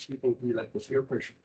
she can be like the fear person.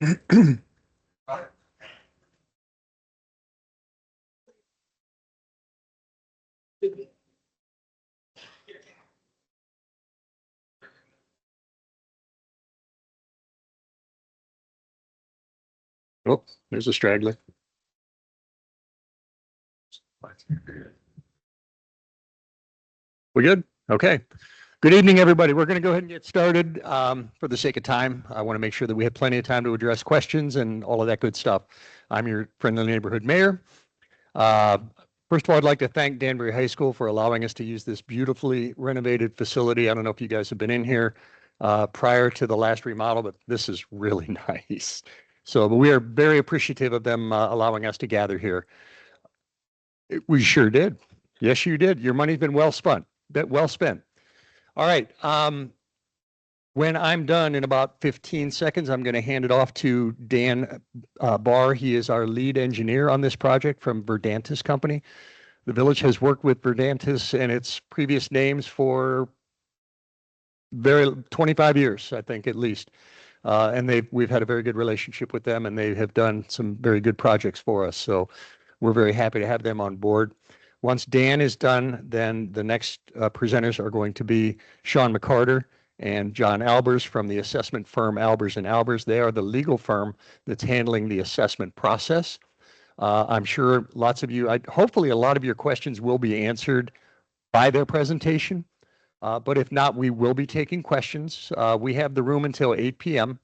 Oh, there's a straggler. We good? Okay. Good evening, everybody. We're going to go ahead and get started. For the sake of time, I want to make sure that we have plenty of time to address questions and all of that good stuff. I'm your friendly neighborhood mayor. First of all, I'd like to thank Danbury High School for allowing us to use this beautifully renovated facility. I don't know if you guys have been in here prior to the last remodel, but this is really nice. So but we are very appreciative of them allowing us to gather here. We sure did. Yes, you did. Your money's been well spent. Well spent. All right. When I'm done in about 15 seconds, I'm going to hand it off to Dan Barr. He is our lead engineer on this project from Verdantis Company. The village has worked with Verdantis and its previous names for 25 years, I think, at least. And we've had a very good relationship with them, and they have done some very good projects for us. So we're very happy to have them on board. Once Dan is done, then the next presenters are going to be Sean McCarter and John Albers from the assessment firm Albers and Albers. They are the legal firm that's handling the assessment process. I'm sure lots of you, hopefully a lot of your questions will be answered by their presentation. But if not, we will be taking questions. We have the room until 8 p.m.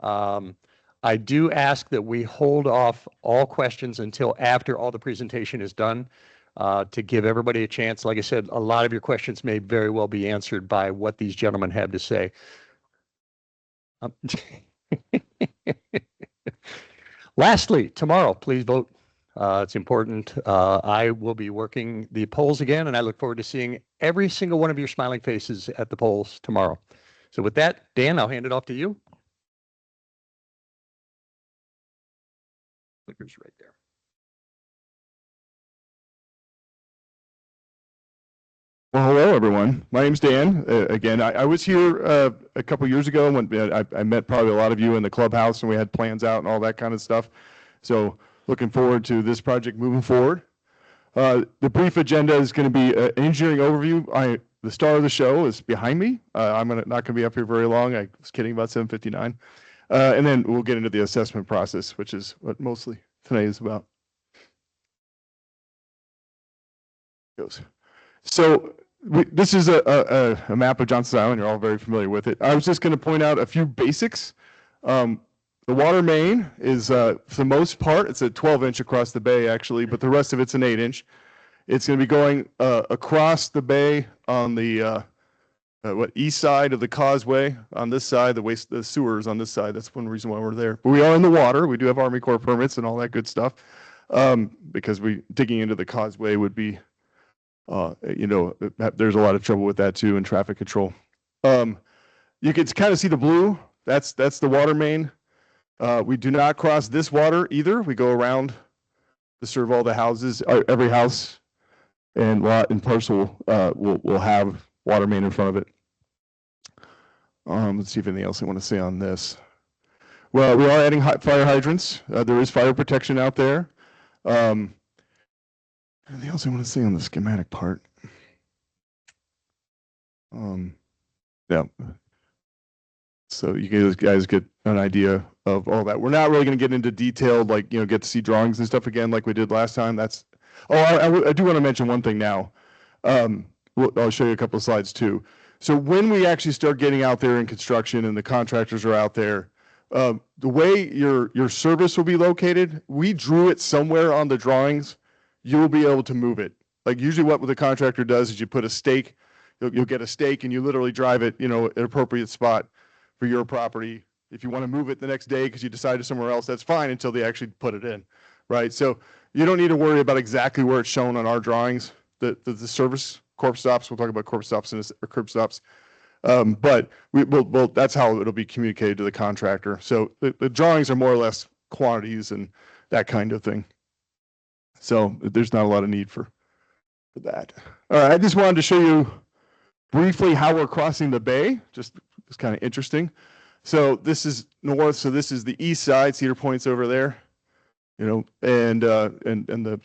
I do ask that we hold off all questions until after all the presentation is done to give everybody a chance. Like I said, a lot of your questions may very well be answered by what these gentlemen have to say. Lastly, tomorrow, please vote. It's important. I will be working the polls again, and I look forward to seeing every single one of your smiling faces at the polls tomorrow. So with that, Dan, I'll hand it off to you. Clicker's right there. Well, hello, everyone. My name's Dan. Again, I was here a couple years ago when I met probably a lot of you in the clubhouse, and we had plans out and all that kind of stuff. So looking forward to this project moving forward. The brief agenda is going to be an engineering overview. The star of the show is behind me. I'm not going to be up here very long. I was kidding about 7:59. And then we'll get into the assessment process, which is what mostly tonight is about. So this is a map of Johnston Island. You're all very familiar with it. I was just going to point out a few basics. The water main is, for the most part, it's a 12-inch across the bay, actually, but the rest of it's an 8-inch. It's going to be going across the bay on the east side of the causeway. On this side, the sewers on this side. That's one reason why we're there. But we are in the water. We do have Army Corps permits and all that good stuff, because digging into the causeway would be, there's a lot of trouble with that too, and traffic control. You can kind of see the blue. That's the water main. We do not cross this water either. We go around to serve all the houses. Every house and lot and parcel will have water main in front of it. Let's see if anything else I want to say on this. Well, we are adding fire hydrants. There is fire protection out there. Anything else I want to say on the schematic part? Yeah. So you guys get an idea of all that. We're not really going to get into detailed, get to see drawings and stuff again like we did last time. I do want to mention one thing now. I'll show you a couple of slides too. So when we actually start getting out there in construction and the contractors are out there, the way your service will be located, we drew it somewhere on the drawings. You'll be able to move it. Like usually what the contractor does is you put a stake, you'll get a stake and you literally drive it, an appropriate spot for your property. If you want to move it the next day because you decided somewhere else, that's fine until they actually put it in, right? So you don't need to worry about exactly where it's shown on our drawings. The service corp stops, we'll talk about corp stops or curb stops. But that's how it'll be communicated to the contractor. So the drawings are more or less quantities and that kind of thing. So there's not a lot of need for that. All right, I just wanted to show you briefly how we're crossing the bay. It's kind of interesting. So this is north. So this is the east side. Cedar Point's over there, and the,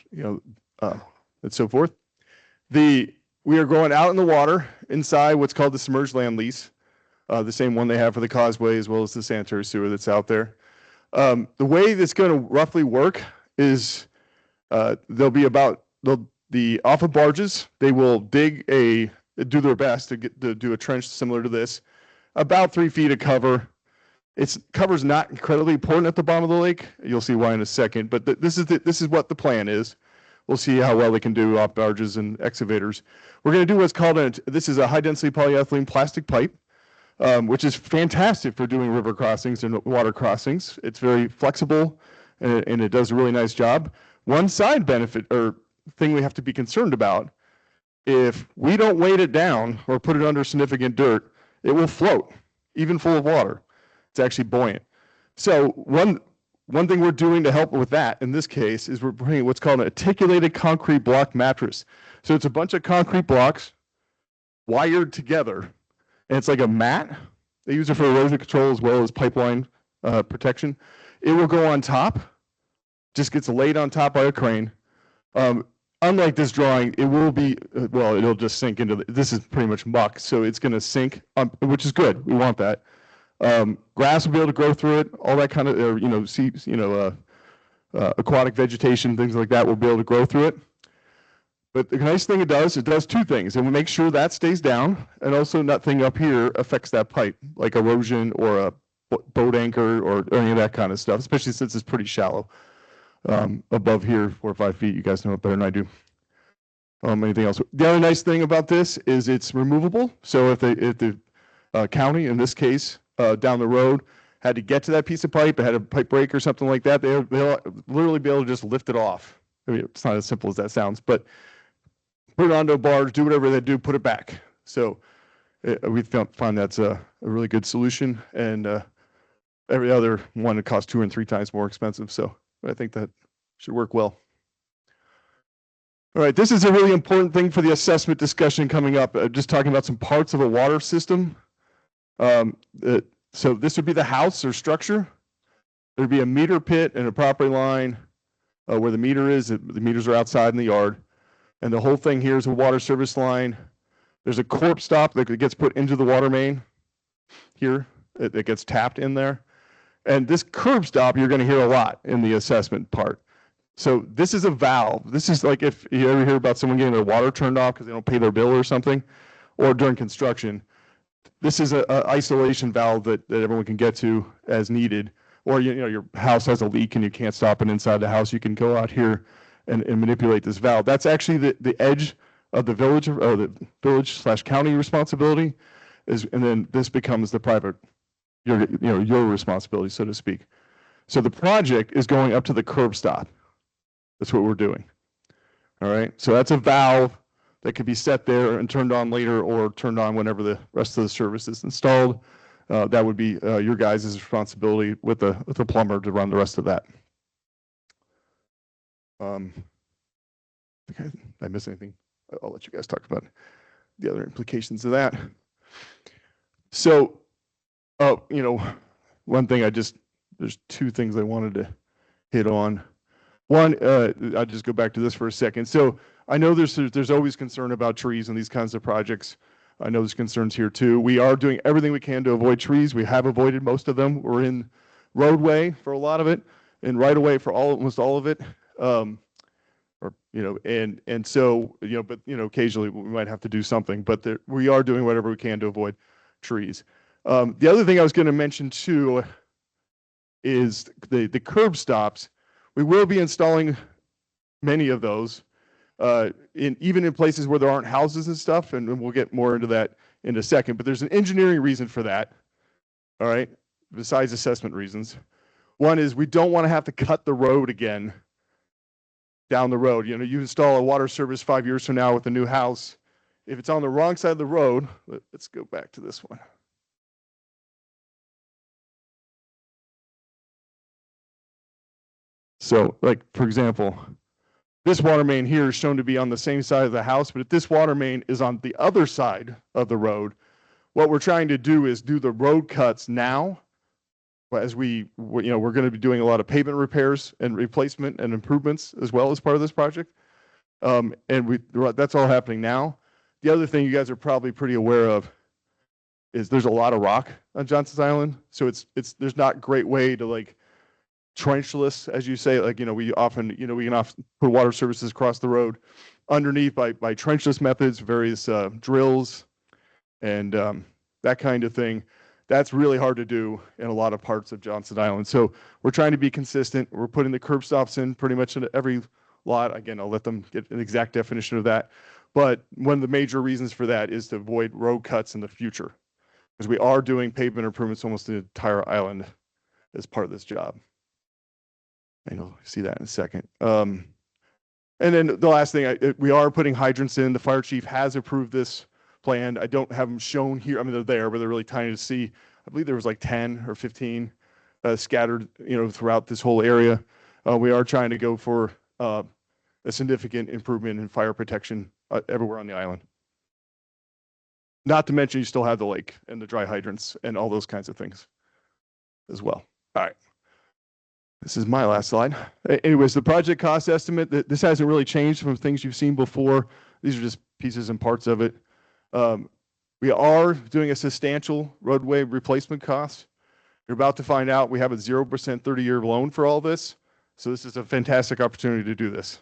and so forth. We are going out in the water inside what's called the submerged land lease, the same one they have for the causeway as well as the sanitary sewer that's out there. The way that's going to roughly work is they'll be the off of barges. They will do their best to do a trench similar to this, about 3 feet of cover. Cover's not incredibly important at the bottom of the lake. You'll see why in a second. But this is what the plan is. We'll see how well they can do off barges and excavators. We're going to do what's called this is a high density polyethylene plastic pipe, which is fantastic for doing river crossings and water crossings. It's very flexible and it does a really nice job. One side benefit or thing we have to be concerned about, if we don't weight it down or put it under significant dirt, it will float, even full of water. It's actually buoyant. So one thing we're doing to help with that in this case is we're bringing what's called an articulated concrete block mattress. So it's a bunch of concrete blocks wired together, and it's like a mat. They use it for erosion control as well as pipeline protection. It will go on top, just gets laid on top by a crane. Unlike this drawing, it will be, it'll just sink into this is pretty much muck, so it's going to sink, which is good. We want that. Grass will be able to grow through it, all that kind of, aquatic vegetation, things like that will be able to grow through it. But the nice thing it does two things. It will make sure that stays down, and also nothing up here affects that pipe, like erosion or a boat anchor or any of that kind of stuff, especially since it's pretty shallow. Above here, 4 or 5 feet, you guys know it better than I do. Anything else? The other nice thing about this is it's removable. So if the county, in this case, down the road, had to get to that piece of pipe, it had a pipe break or something like that, they'll literally be able to just lift it off. I mean, it's not as simple as that sounds, but put it onto a barge, do whatever they do, put it back. So we find that's a really good solution, and every other one would cost 2 and 3 times more expensive. So I think that should work well. All right, this is a really important thing for the assessment discussion coming up. Just talking about some parts of a water system. So this would be the house or structure. There'd be a meter pit and a property line where the meter is. The meters are outside in the yard. And the whole thing here is a water service line. There's a corp stop that gets put into the water main here. It gets tapped in there. And this curb stop, you're going to hear a lot in the assessment part. So this is a valve. This is like if you ever hear about someone getting their water turned off because they don't pay their bill or something, or during construction. This is an isolation valve that everyone can get to as needed. Or your house has a leak and you can't stop it inside the house. You can go out here and manipulate this valve. That's actually the edge of the village or the village/county responsibility, and then this becomes the private, your responsibility, so to speak. So the project is going up to the curb stop. That's what we're doing. All right. So that's a valve that could be set there and turned on later, or turned on whenever the rest of the service is installed. That would be your guys' responsibility with the plumber to run the rest of that. Did I miss anything? I'll let you guys talk about the other implications of that. So, one thing there's 2 things I wanted to hit on. One, I'll just go back to this for a second. So I know there's always concern about trees and these kinds of projects. I know there's concerns here too. We are doing everything we can to avoid trees. We have avoided most of them. We're in roadway for a lot of it, and right away for almost all of it. But occasionally we might have to do something, but we are doing whatever we can to avoid trees. The other thing I was going to mention too is the curb stops. We will be installing many of those, even in places where there aren't houses and stuff, and we'll get more into that in a second. But there's an engineering reason for that, all right, besides assessment reasons. One is we don't want to have to cut the road again down the road. You install a water service 5 years from now with a new house. If it's on the wrong side of the road, let's go back to this one. So, like, for example, this water main here is shown to be on the same side of the house, but if this water main is on the other side of the road, what we're trying to do is do the road cuts now as we're going to be doing a lot of pavement repairs and replacement and improvements as well as part of this project. And that's all happening now. The other thing you guys are probably pretty aware of is there's a lot of rock on Johnson's Island. So there's not great way to like trenchless, as you say, like, we can often put water services across the road underneath by trenchless methods, various drills and that kind of thing. That's really hard to do in a lot of parts of Johnson Island. So we're trying to be consistent. We're putting the curb stops in pretty much in every lot. Again, I'll let them get an exact definition of that. But one of the major reasons for that is to avoid road cuts in the future, because we are doing pavement improvements almost the entire island as part of this job. And you'll see that in a second. And then the last thing, we are putting hydrants in. The fire chief has approved this plan. I don't have them shown here. I mean, they're there, but they're really tiny to see. I believe there was like 10 or 15 scattered, throughout this whole area. We are trying to go for a significant improvement in fire protection everywhere on the island. Not to mention you still have the lake and the dry hydrants and all those kinds of things as well. All right. This is my last slide. Anyways, the project cost estimate, this hasn't really changed from things you've seen before. These are just pieces and parts of it. We are doing a substantial roadway replacement cost. You're about to find out we have a 0% 30-year loan for all this. So this is a fantastic opportunity to do this.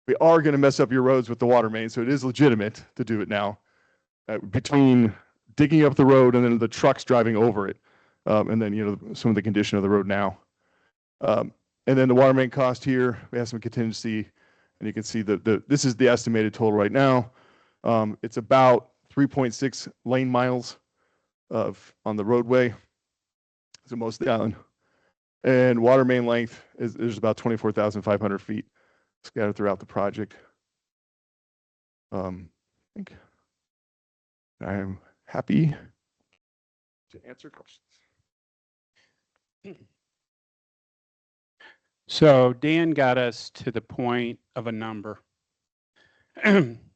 We are going to mess up your roads with the water main, so it is legitimate to do it now. Between digging up the road and then the trucks driving over it, and then some of the condition of the road now. And then the water main cost here, we have some contingency, and you can see this is the estimated total right now. It's about 3.6 lane miles on the roadway, so most of the island. And water main length is about 24,500 feet scattered throughout the project. I think I am happy to answer questions. So Dan got us to the point of a number.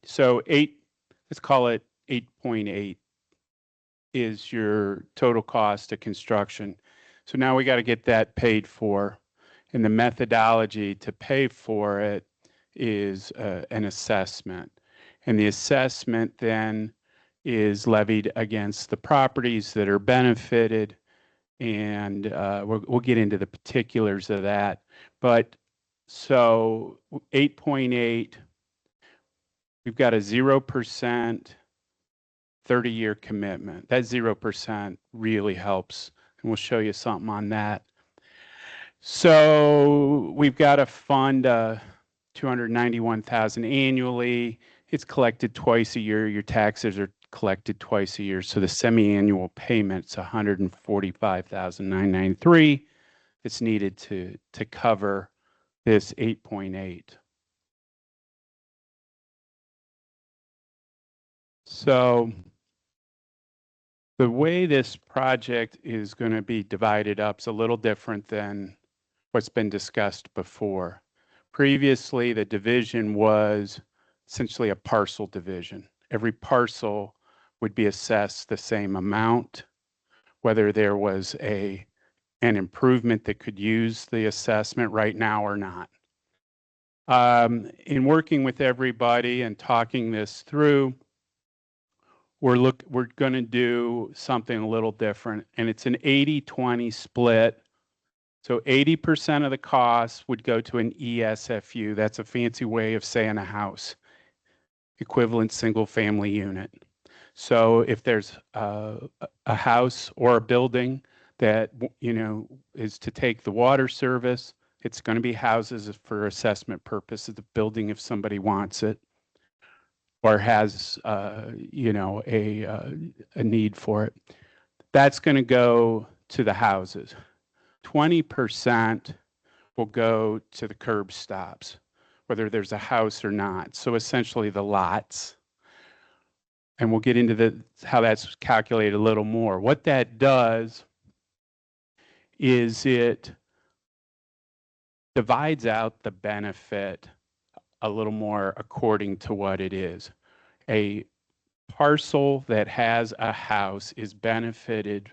So let's call it 8.8 is your total cost of construction. So now we got to get that paid for. And the methodology to pay for it is an assessment. And the assessment then is levied against the properties that are benefited. And we'll get into the particulars of that. But so 8.8, we've got a 0% 30-year commitment. That 0% really helps. And we'll show you something on that. So we've got to fund $291,000 annually. It's collected twice a year. Your taxes are collected twice a year. So the semi-annual payment's $145,993. It's needed to cover this 8.8. So the way this project is going to be divided up is a little different than what's been discussed before. Previously, the division was essentially a parcel division. Every parcel would be assessed the same amount, whether there was an improvement that could use the assessment right now or not. In working with everybody and talking this through, we're going to do something a little different, and it's an 80-20 split. So 80% of the cost would go to an ESFU. That's a fancy way of saying a house, equivalent single family unit. So if there's a house or a building that is to take the water service, it's going to be houses for assessment purposes, the building if somebody wants it or has a need for it. That's going to go to the houses. 20% will go to the curb stops, whether there's a house or not. So essentially the lots. And we'll get into how that's calculated a little more. What that does is it divides out the benefit a little more according to what it is. A parcel that has a house is benefited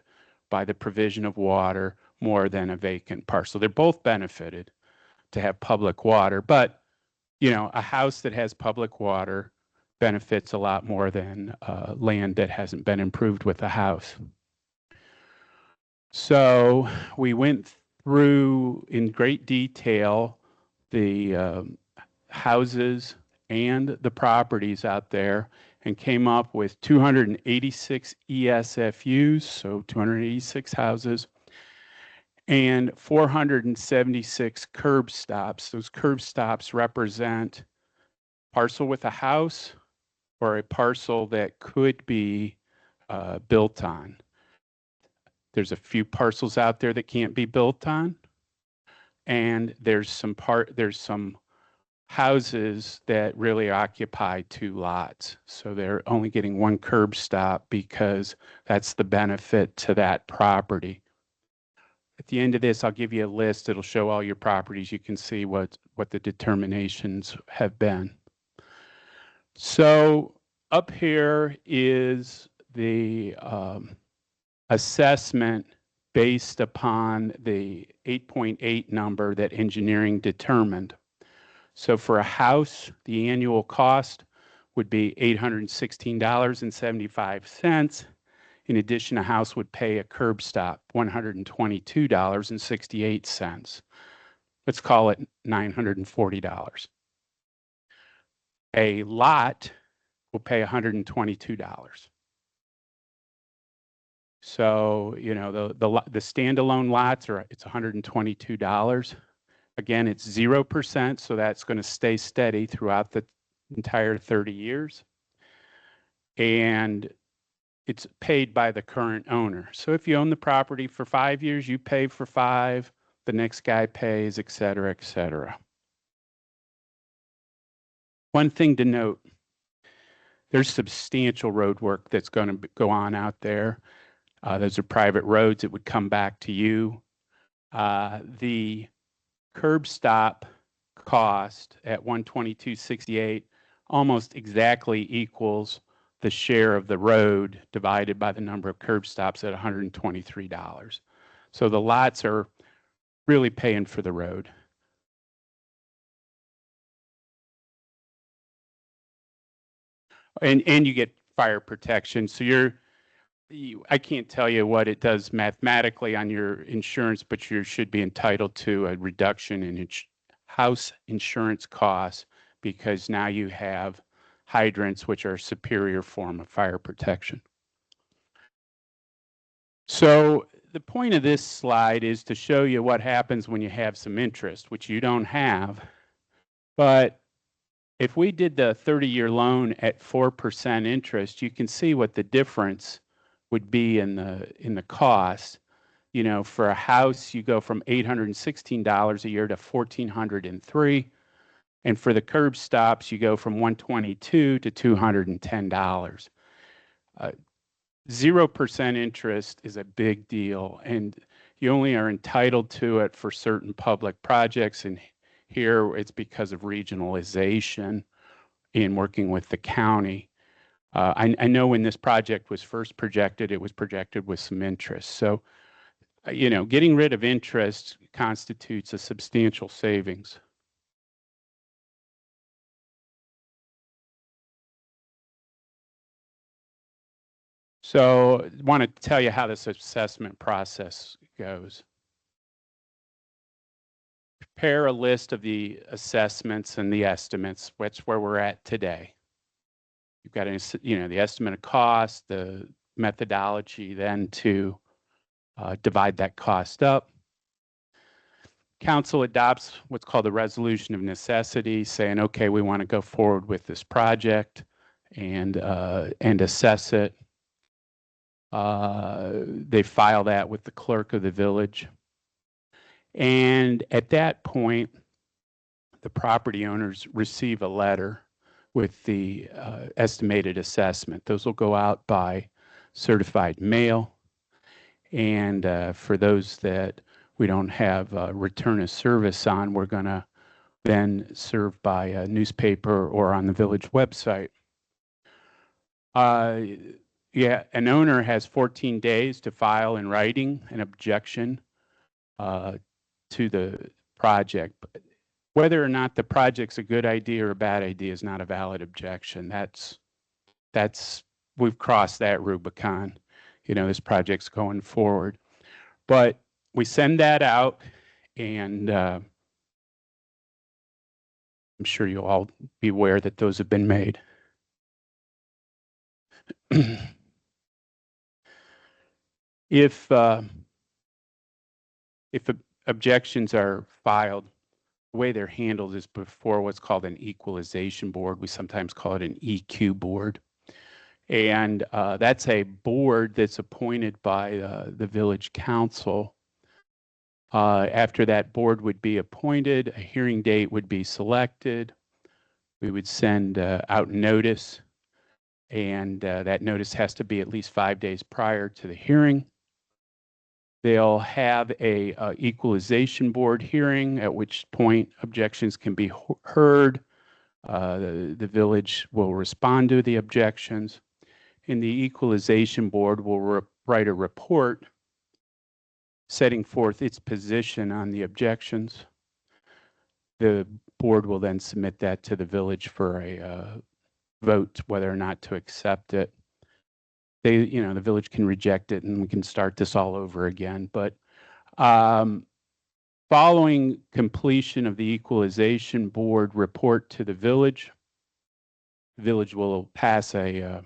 by the provision of water more than a vacant parcel. They're both benefited to have public water, but a house that has public water benefits a lot more than land that hasn't been improved with a house. So we went through in great detail the houses and the properties out there and came up with 286 ESFUs, so 286 houses, and 476 curb stops. Those curb stops represent parcel with a house or a parcel that could be built on. There's a few parcels out there that can't be built on, and there's some houses that really occupy 2 lots. So they're only getting 1 curb stop because that's the benefit to that property. At the end of this, I'll give you a list. It'll show all your properties. You can see what the determinations have been. So up here is the assessment based upon the 8.8 number that engineering determined. So for a house, the annual cost would be $816.75. In addition, a house would pay a curb stop, $122.68. Let's call it $940. A lot will pay $122. So, the standalone lots it's $122. Again, it's 0%, so that's going to stay steady throughout the entire 30 years. And it's paid by the current owner. So if you own the property for 5 years, you pay for 5, the next guy pays, et cetera, et cetera. One thing to note, there's substantial road work that's going to go on out there. Those are private roads. It would come back to you. The curb stop cost at $122.68 almost exactly equals the share of the road divided by the number of curb stops at $123. So the lots are really paying for the road. And you get fire protection. So I can't tell you what it does mathematically on your insurance, but you should be entitled to a reduction in house insurance costs because now you have hydrants, which are a superior form of fire protection. So the point of this slide is to show you what happens when you have some interest, which you don't have. But if we did the 30-year loan at 4% interest, you can see what the difference would be in the cost. For a house, you go from $816 a year to $1,403. And for the curb stops, you go from $122 to $210. 0% interest is a big deal, and you only are entitled to it for certain public projects. And here it's because of regionalization in working with the county. I know when this project was first projected, it was projected with some interest. So, getting rid of interest constitutes a substantial savings. So I want to tell you how this assessment process goes. Prepare a list of the assessments and the estimates. That's where we're at today. You've got the estimate of cost, the methodology, then to divide that cost up. Council adopts what's called the resolution of necessity, saying, okay, we want to go forward with this project and assess it. They file that with the clerk of the village. And at that point, the property owners receive a letter with the estimated assessment. Those will go out by certified mail. And for those that we don't have return of service on, we're going to then serve by a newspaper or on the village website. An owner has 14 days to file in writing an objection to the project. But whether or not the project's a good idea or a bad idea is not a valid objection. We've crossed that Rubicon. This project's going forward. But we send that out, and I'm sure you'll all be aware that those have been made. If objections are filed, the way they're handled is before what's called an equalization board. We sometimes call it an EQ board. And that's a board that's appointed by the village council. After that board would be appointed, a hearing date would be selected. We would send out notice, and that notice has to be at least 5 days prior to the hearing. They'll have a equalization board hearing, at which point objections can be heard. The village will respond to the objections, and the equalization board will write a report setting forth its position on the objections. The board will then submit that to the village for a vote whether or not to accept it. The village can reject it, and we can start this all over again. But following completion of the equalization board report to the village will pass a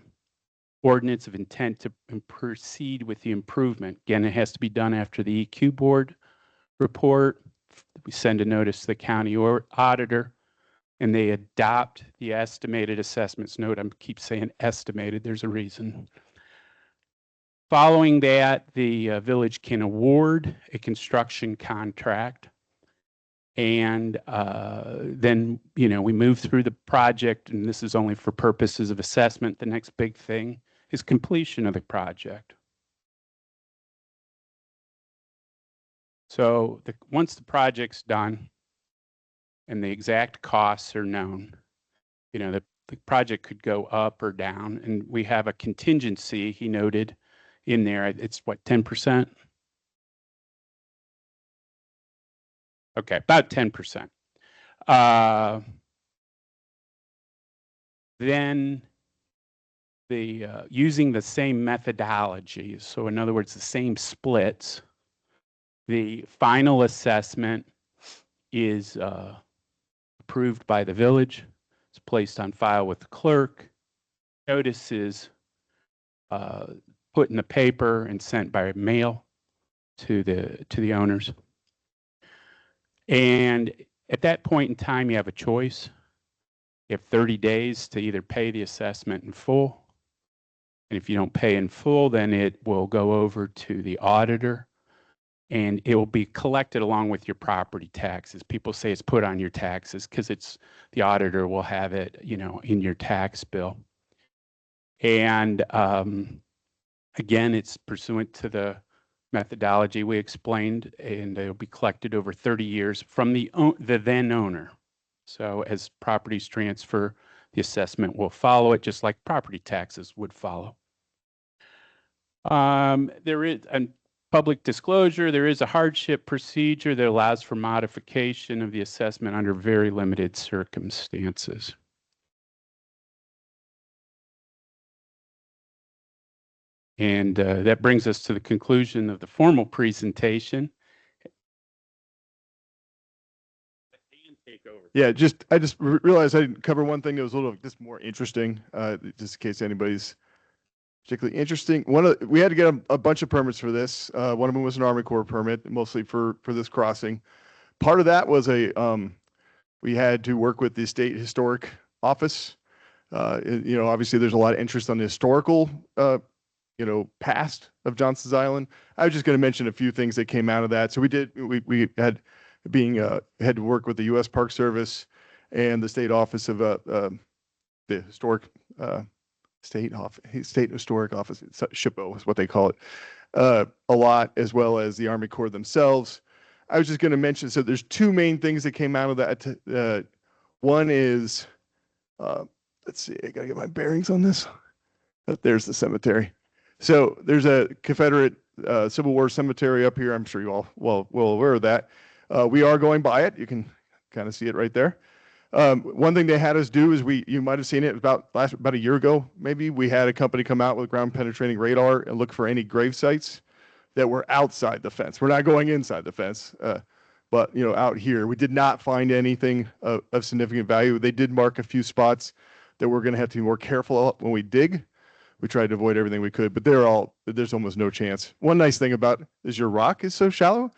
ordinance of intent to proceed with the improvement. Again, it has to be done after the EQ board report. We send a notice to the county auditor, and they adopt the estimated assessments. Note, I keep saying estimated. There's a reason. Following that, the village can award a construction contract, and then we move through the project, and this is only for purposes of assessment. The next big thing is completion of the project. So once the project's done and the exact costs are known, the project could go up or down, and we have a contingency, he noted in there. It's what, 10%? Okay, about 10%. Then using the same methodology, so in other words, the same splits, the final assessment is approved by the village. It's placed on file with the clerk. Notice is put in the paper and sent by mail to the owners. And at that point in time, you have a choice. You have 30 days to either pay the assessment in full. And if you don't pay in full, then it will go over to the auditor, and it will be collected along with your property taxes. People say it's put on your taxes because the auditor will have it, in your tax bill. And again, it's pursuant to the methodology we explained, and it'll be collected over 30 years from the then owner. So as properties transfer, the assessment will follow it, just like property taxes would follow. There is a public disclosure. There is a hardship procedure that allows for modification of the assessment under very limited circumstances. And that brings us to the conclusion of the formal presentation. Yeah, I just realized I didn't cover one thing that was a little just more interesting, just in case anybody's particularly interesting. We had to get a bunch of permits for this. One of them was an Army Corps permit, mostly for this crossing. Part of that was we had to work with the state historic office. Obviously there's a lot of interest on the historical past of Johnson's Island. I was just going to mention a few things that came out of that. So we had to work with the U.S. Park Service and the state office of the historic state historic office, SHPO is what they call it, a lot, as well as the Army Corps themselves. I was just going to mention, so there's two main things that came out of that. One is, let's see, I got to get my bearings on this. There's the cemetery. So there's a Confederate Civil War Cemetery up here. I'm sure you all well aware of that. We are going by it. You can kind of see it right there. One thing they had us do is you might have seen it about a year ago, maybe. We had a company come out with ground penetrating radar and look for any grave sites that were outside the fence. We're not going inside the fence, but out here, we did not find anything of significant value. They did mark a few spots that we're going to have to be more careful when we dig. We tried to avoid everything we could, but there's almost no chance. One nice thing about is your rock is so shallow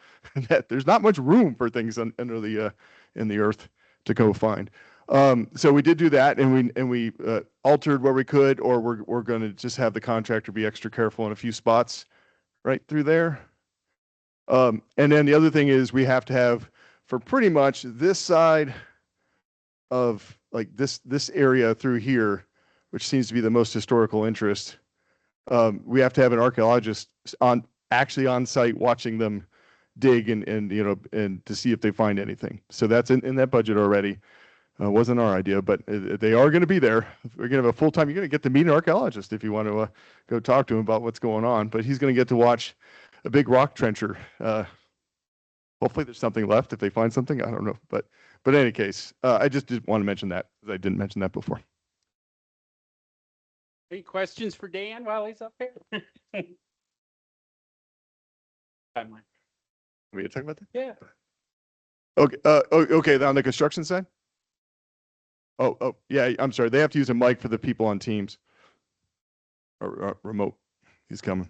that there's not much room for things under the in the earth to go find. So we did do that, and we altered where we could, or we're going to just have the contractor be extra careful in a few spots right through there. And then the other thing is we have to have, for pretty much this side of like this area through here, which seems to be the most historical interest, we have to have an archaeologist actually on site watching them dig and to see if they find anything. So that's in that budget already. Wasn't our idea, but they are going to be there. We're going to have a full-time. You're going to get to meet an archaeologist if you want to go talk to him about what's going on. But he's going to get to watch a big rock trencher. Hopefully there's something left if they find something. I don't know. But in any case, I just did want to mention that, because I didn't mention that before. Any questions for Dan while he's up here? Timeline. We talk about that? Yeah. Okay. Okay. On the construction side. Oh, yeah. I'm sorry. They have to use a mic for the people on Teams or remote. He's coming.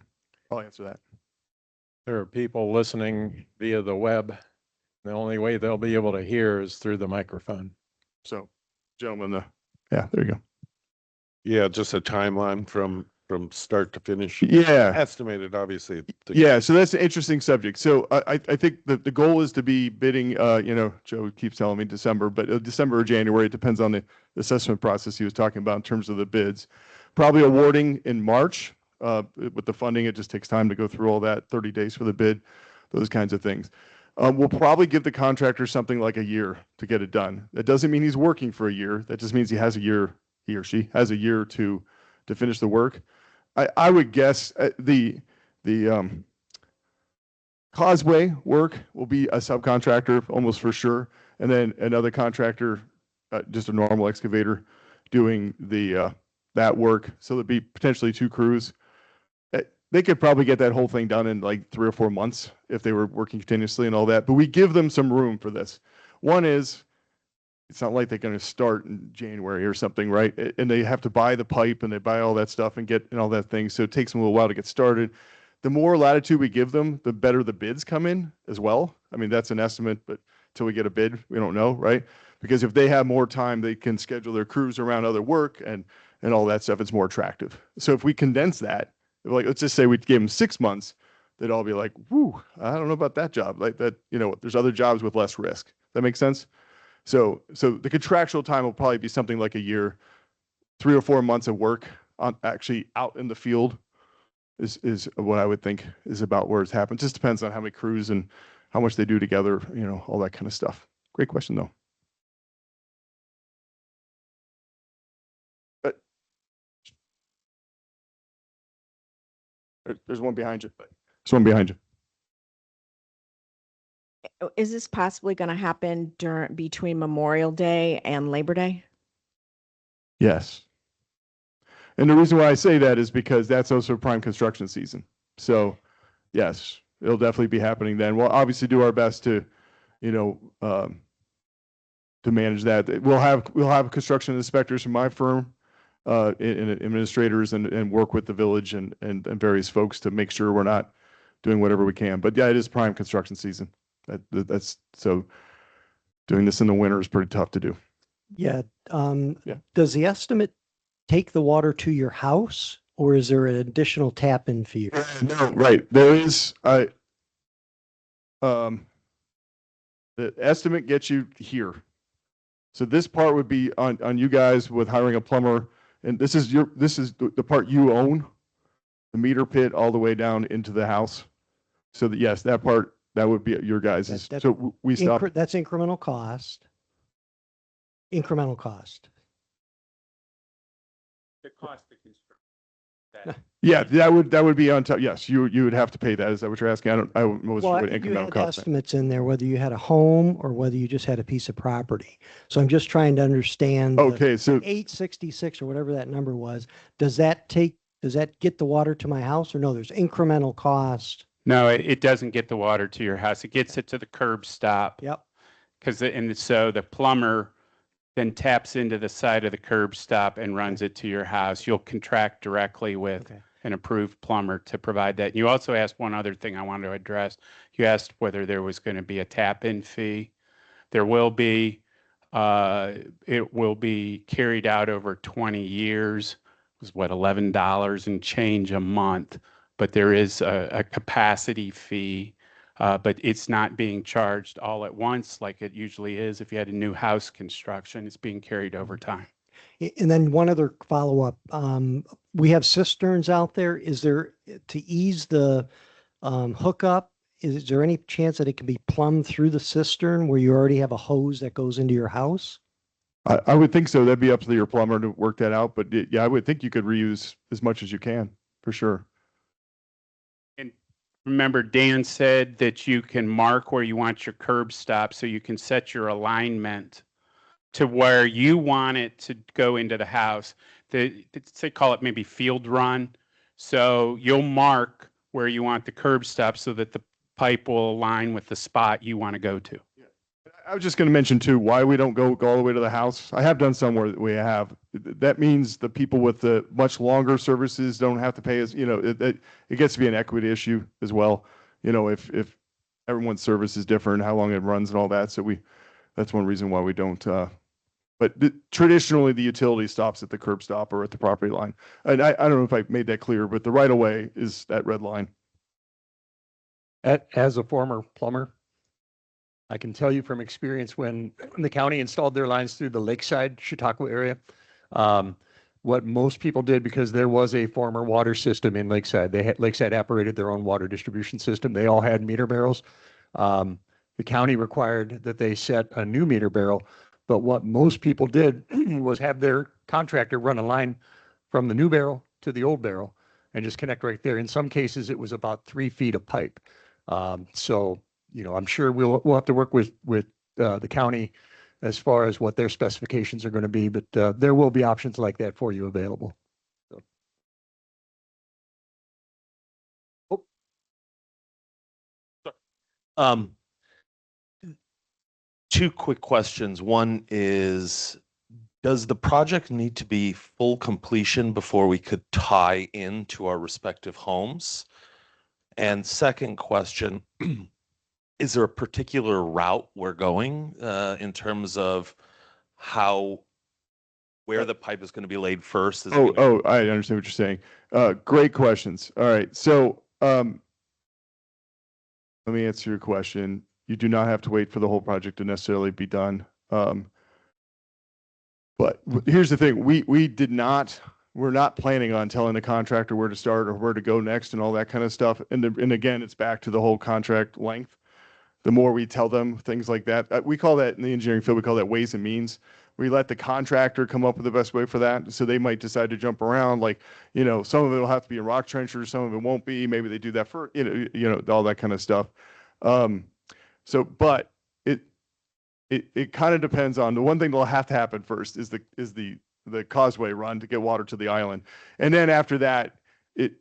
I'll answer that. There are people listening via the web. The only way they'll be able to hear is through the microphone. So, gentlemen, yeah, there you go. Yeah, just a timeline from start to finish. Yeah. Estimated, obviously. Yeah, so that's an interesting subject. So I think the goal is to be bidding, Joe keeps telling me December, but December or January, it depends on the assessment process he was talking about in terms of the bids. Probably awarding in March. With the funding, it just takes time to go through all that, 30 days for the bid, those kinds of things. We'll probably give the contractor something like a year to get it done. That doesn't mean he's working for a year. That just means he has a year, he or she has a year to finish the work. I would guess the causeway work will be a subcontractor almost for sure, and then another contractor, just a normal excavator, doing that work. So there'd be potentially 2 crews. They could probably get that whole thing done in like 3 or 4 months if they were working continuously and all that. But we give them some room for this. One is, it's not like they're going to start in January or something, right? And they have to buy the pipe and they buy all that stuff and all that thing. So it takes them a little while to get started. The more latitude we give them, the better the bids come in as well. I mean, that's an estimate, but until we get a bid, we don't know, right? Because if they have more time, they can schedule their crews around other work and all that stuff. It's more attractive. So if we condense that, like, let's just say we gave them 6 months, they'd all be like, whoo, I don't know about that job. Like that, there's other jobs with less risk. That makes sense? So the contractual time will probably be something like a year, 3 or 4 months of work on actually out in the field is what I would think is about where it's happened. Just depends on how many crews and how much they do together, all that kind of stuff. Great question though. There's one behind you. There's one behind you. Is this possibly going to happen between Memorial Day and Labor Day? Yes. And the reason why I say that is because that's also prime construction season. So yes, it'll definitely be happening then. We'll obviously do our best to manage that. We'll have construction inspectors from my firm, and administrators and work with the village and various folks to make sure we're not doing whatever we can. But yeah, it is prime construction season. That's so doing this in the winter is pretty tough to do. Yeah. Yeah. Does the estimate take the water to your house, or is there an additional tap-in fee? No, right. There is the estimate gets you here. So this part would be on you guys with hiring a plumber, and this is the part you own, the meter pit all the way down into the house. So that yes, that part that would be your guys'. So we stop. That's incremental cost. Incremental cost. The cost of construction. Yeah, that would be on top. Yes, you would have to pay that. Is that what you're asking? I don't know Well, what you incremental had cost. estimates in there, whether you had a home or whether you just had a piece of property. So I'm just trying to understand. Okay, so 866 or whatever that number was, does that get the water to my house or no, there's incremental cost? No, it doesn't get the water to your house. It gets it to the curb stop. Yep. So the plumber then taps into the side of the curb stop and runs it to your house. You'll contract directly with Okay. an approved plumber to provide that. You also asked one other thing I wanted to address. You asked whether there was going to be a tap-in fee. There will be. It will be carried out over 20 years. It was what, $11 and change a month, but there is a capacity fee. But it's not being charged all at once like it usually is. If you had a new house construction, it's being carried over time. And then one other follow-up, we have cisterns out there. Is there, to ease the hookup, is there any chance that it can be plumbed through the cistern where you already have a hose that goes into your house? I would think so. That'd be up to your plumber to work that out. But yeah, I would think you could reuse as much as you can, for sure. And remember, Dan said that you can mark where you want your curb stop so you can set your alignment to where you want it to go into the house. They call it maybe field run. So you'll mark where you want the curb stop so that the pipe will align with the spot you want to go to. I was just going to mention too, why we don't go all the way to the house. I have done some where we have. That means the people with the much longer services don't have to pay as, it gets to be an equity issue as well. If everyone's service is different, how long it runs and all that. So that's one reason why we don't, but traditionally the utility stops at the curb stop or at the property line. And I don't know if I made that clear, but the right of way is that red line. As a former plumber, I can tell you from experience when the county installed their lines through the Lakeside, Chautauqua area, what most people did, because there was a former water system in Lakeside, Lakeside operated their own water distribution system. They all had meter barrels. The county required that they set a new meter barrel, but what most people did was have their contractor run a line from the new barrel to the old barrel and just connect right there. In some cases, it was about 3 feet of pipe. So I'm sure we'll have to work with the county as far as what their specifications are going to be, but there will be options like that for you available. So. Oh. Two quick questions. One is, does the project need to be full completion before we could tie into our respective homes? And second question, is there a particular route we're going in terms of where the pipe is going to be laid first? I understand what you're saying. Great questions. All right. So let me answer your question. You do not have to wait for the whole project to necessarily be done. But here's the thing. We're not planning on telling the contractor where to start or where to go next and all that kind of stuff. And again, it's back to the whole contract length. The more we tell them things like that, we call that in the engineering field, we call that ways and means. We let the contractor come up with the best way for that. So they might decide to jump around, like, some of it will have to be in rock trenchers, some of it won't be. Maybe they do that for, all that kind of stuff. But it kind of depends on the one thing that'll have to happen first is the causeway run to get water to the island. And then after that, it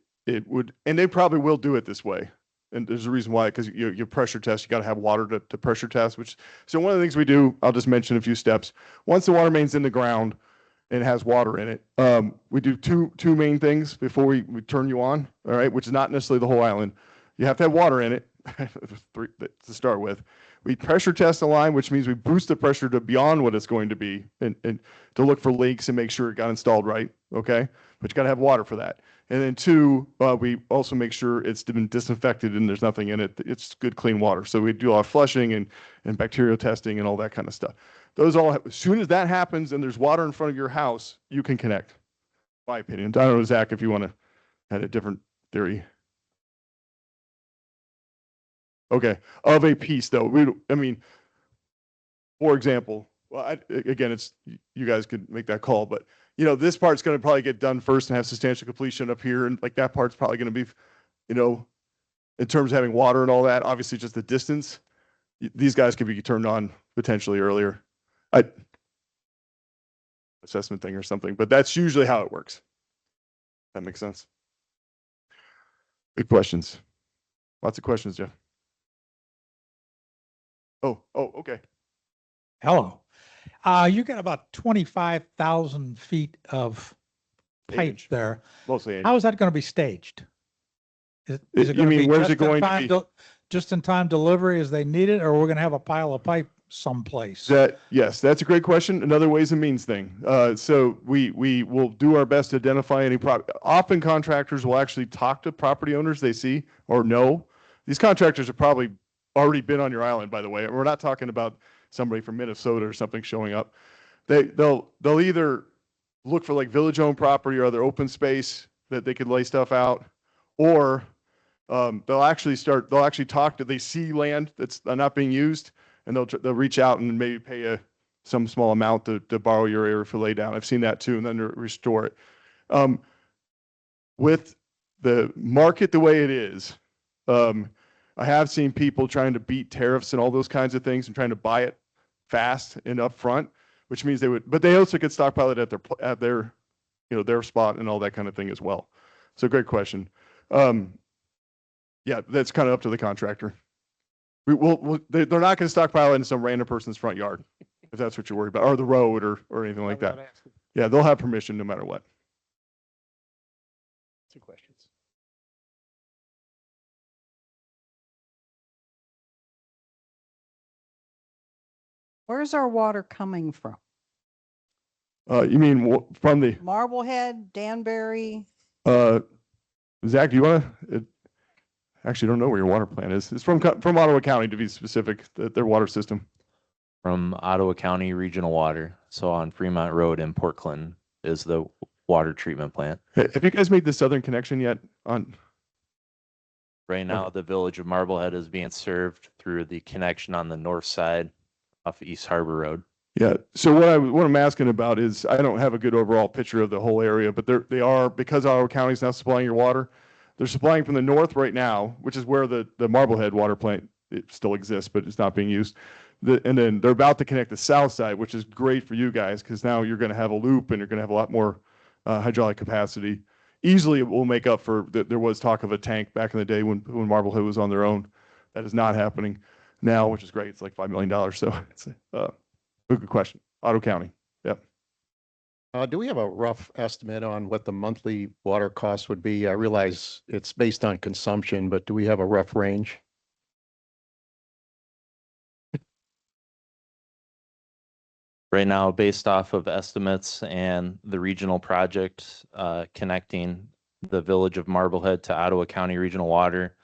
would, and they probably will do it this way. And there's a reason why, because you pressure test, you got to have water to pressure test, so one of the things we do, I'll just mention a few steps. Once the water main's in the ground and it has water in it, we do two main things before we turn you on, all right, which is not necessarily the whole island. You have to have water in it to start with. We pressure test the line, which means we boost the pressure to beyond what it's going to be and to look for leaks and make sure it got installed right, okay? But you got to have water for that. And then two, we also make sure it's been disinfected and there's nothing in it. It's good, clean water. So we do a lot of flushing and bacterial testing and all that kind of stuff. Those all, as soon as that happens and there's water in front of your house, you can connect, my opinion. I don't know, Zach, if you want to add a different theory. Okay, of a piece though. For example, again, it's you guys could make that call, but this part's going to probably get done first and have substantial completion up here. And like that part's probably going to be, in terms of having water and all that, obviously just the distance, these guys could be turned on potentially earlier. Assessment thing or something, but that's usually how it works. That makes sense. Good questions. Lots of questions, Jeff. Oh, okay. Hello. You got about 25,000 feet of pipe 8-inch. there. Mostly 8. How is that going to be staged? Is it You going to mean, be where's it just in going to time be? just in time delivery as they need it, or we're going to have a pile of pipe someplace? Yes, that's a great question. Another ways and means thing. So we will do our best to identify any often contractors will actually talk to property owners they see or know. These contractors have probably already been on your island, by the way. We're not talking about somebody from Minnesota or something showing up. They'll either look for like village-owned property or other open space that they could lay stuff out, or they'll actually talk to, they see land that's not being used, and they'll reach out and maybe pay some small amount to borrow your area for lay down. I've seen that too, and then restore it. With the market the way it is, I have seen people trying to beat tariffs and all those kinds of things and trying to buy it fast and upfront, which means but they also could stockpile it at their spot and all that kind of thing as well. So great question. Yeah, that's kind of up to the contractor. They're not going to stockpile it in some random person's front yard, if that's what you're worried about, or the road or anything like that. Yeah, they'll have permission no matter what. 2 questions. Where's our water coming from? You mean from the Marblehead, Danbury? Zach? Do you want to? Actually, don't know where your water plant is. It's from Ottawa County, to be specific. Their water system. From Ottawa County Regional Water. So on Fremont Road in Port Clinton is the water treatment plant. Have you guys made the southern connection yet? Right now, the Village of Marblehead is being served through the connection on the north side off East Harbor Road. Yeah. So what I'm asking about is, I don't have a good overall picture of the whole area, but they are, because Ottawa County is now supplying your water. They're supplying from the north right now, which is where the Marblehead water plant, it still exists, but it's not being used. And then they're about to connect the south side, which is great for you guys, because now you're going to have a loop and you're going to have a lot more hydraulic capacity. Easily, it will make up for there was talk of a tank back in the day when Marblehead was on their own. That is not happening now, which is great. It's like $5 million. So it's a good question. Ottawa County. Yep. Do we have a rough estimate on what the monthly water cost would be? I realize it's based on consumption, but do we have a rough range? Right now, based off of estimates and the regional project connecting the Village of Marblehead to Ottawa County Regional Water,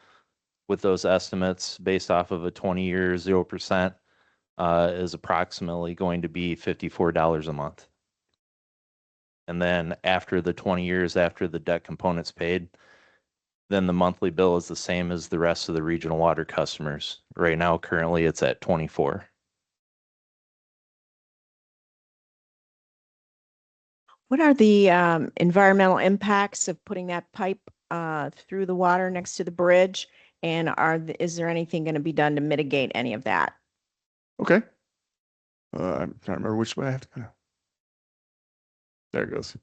with those estimates based off of a 20-year 0%, is approximately going to be $54 a month. And then after the 20 years, after the debt component's paid, then the monthly bill is the same as the rest of the regional water customers. Right now, currently, it's at 24. What are the environmental impacts of putting that pipe through the water next to the bridge? And is there anything going to be done to mitigate any of that? Okay. I'm trying to remember which way I have to go. There it goes.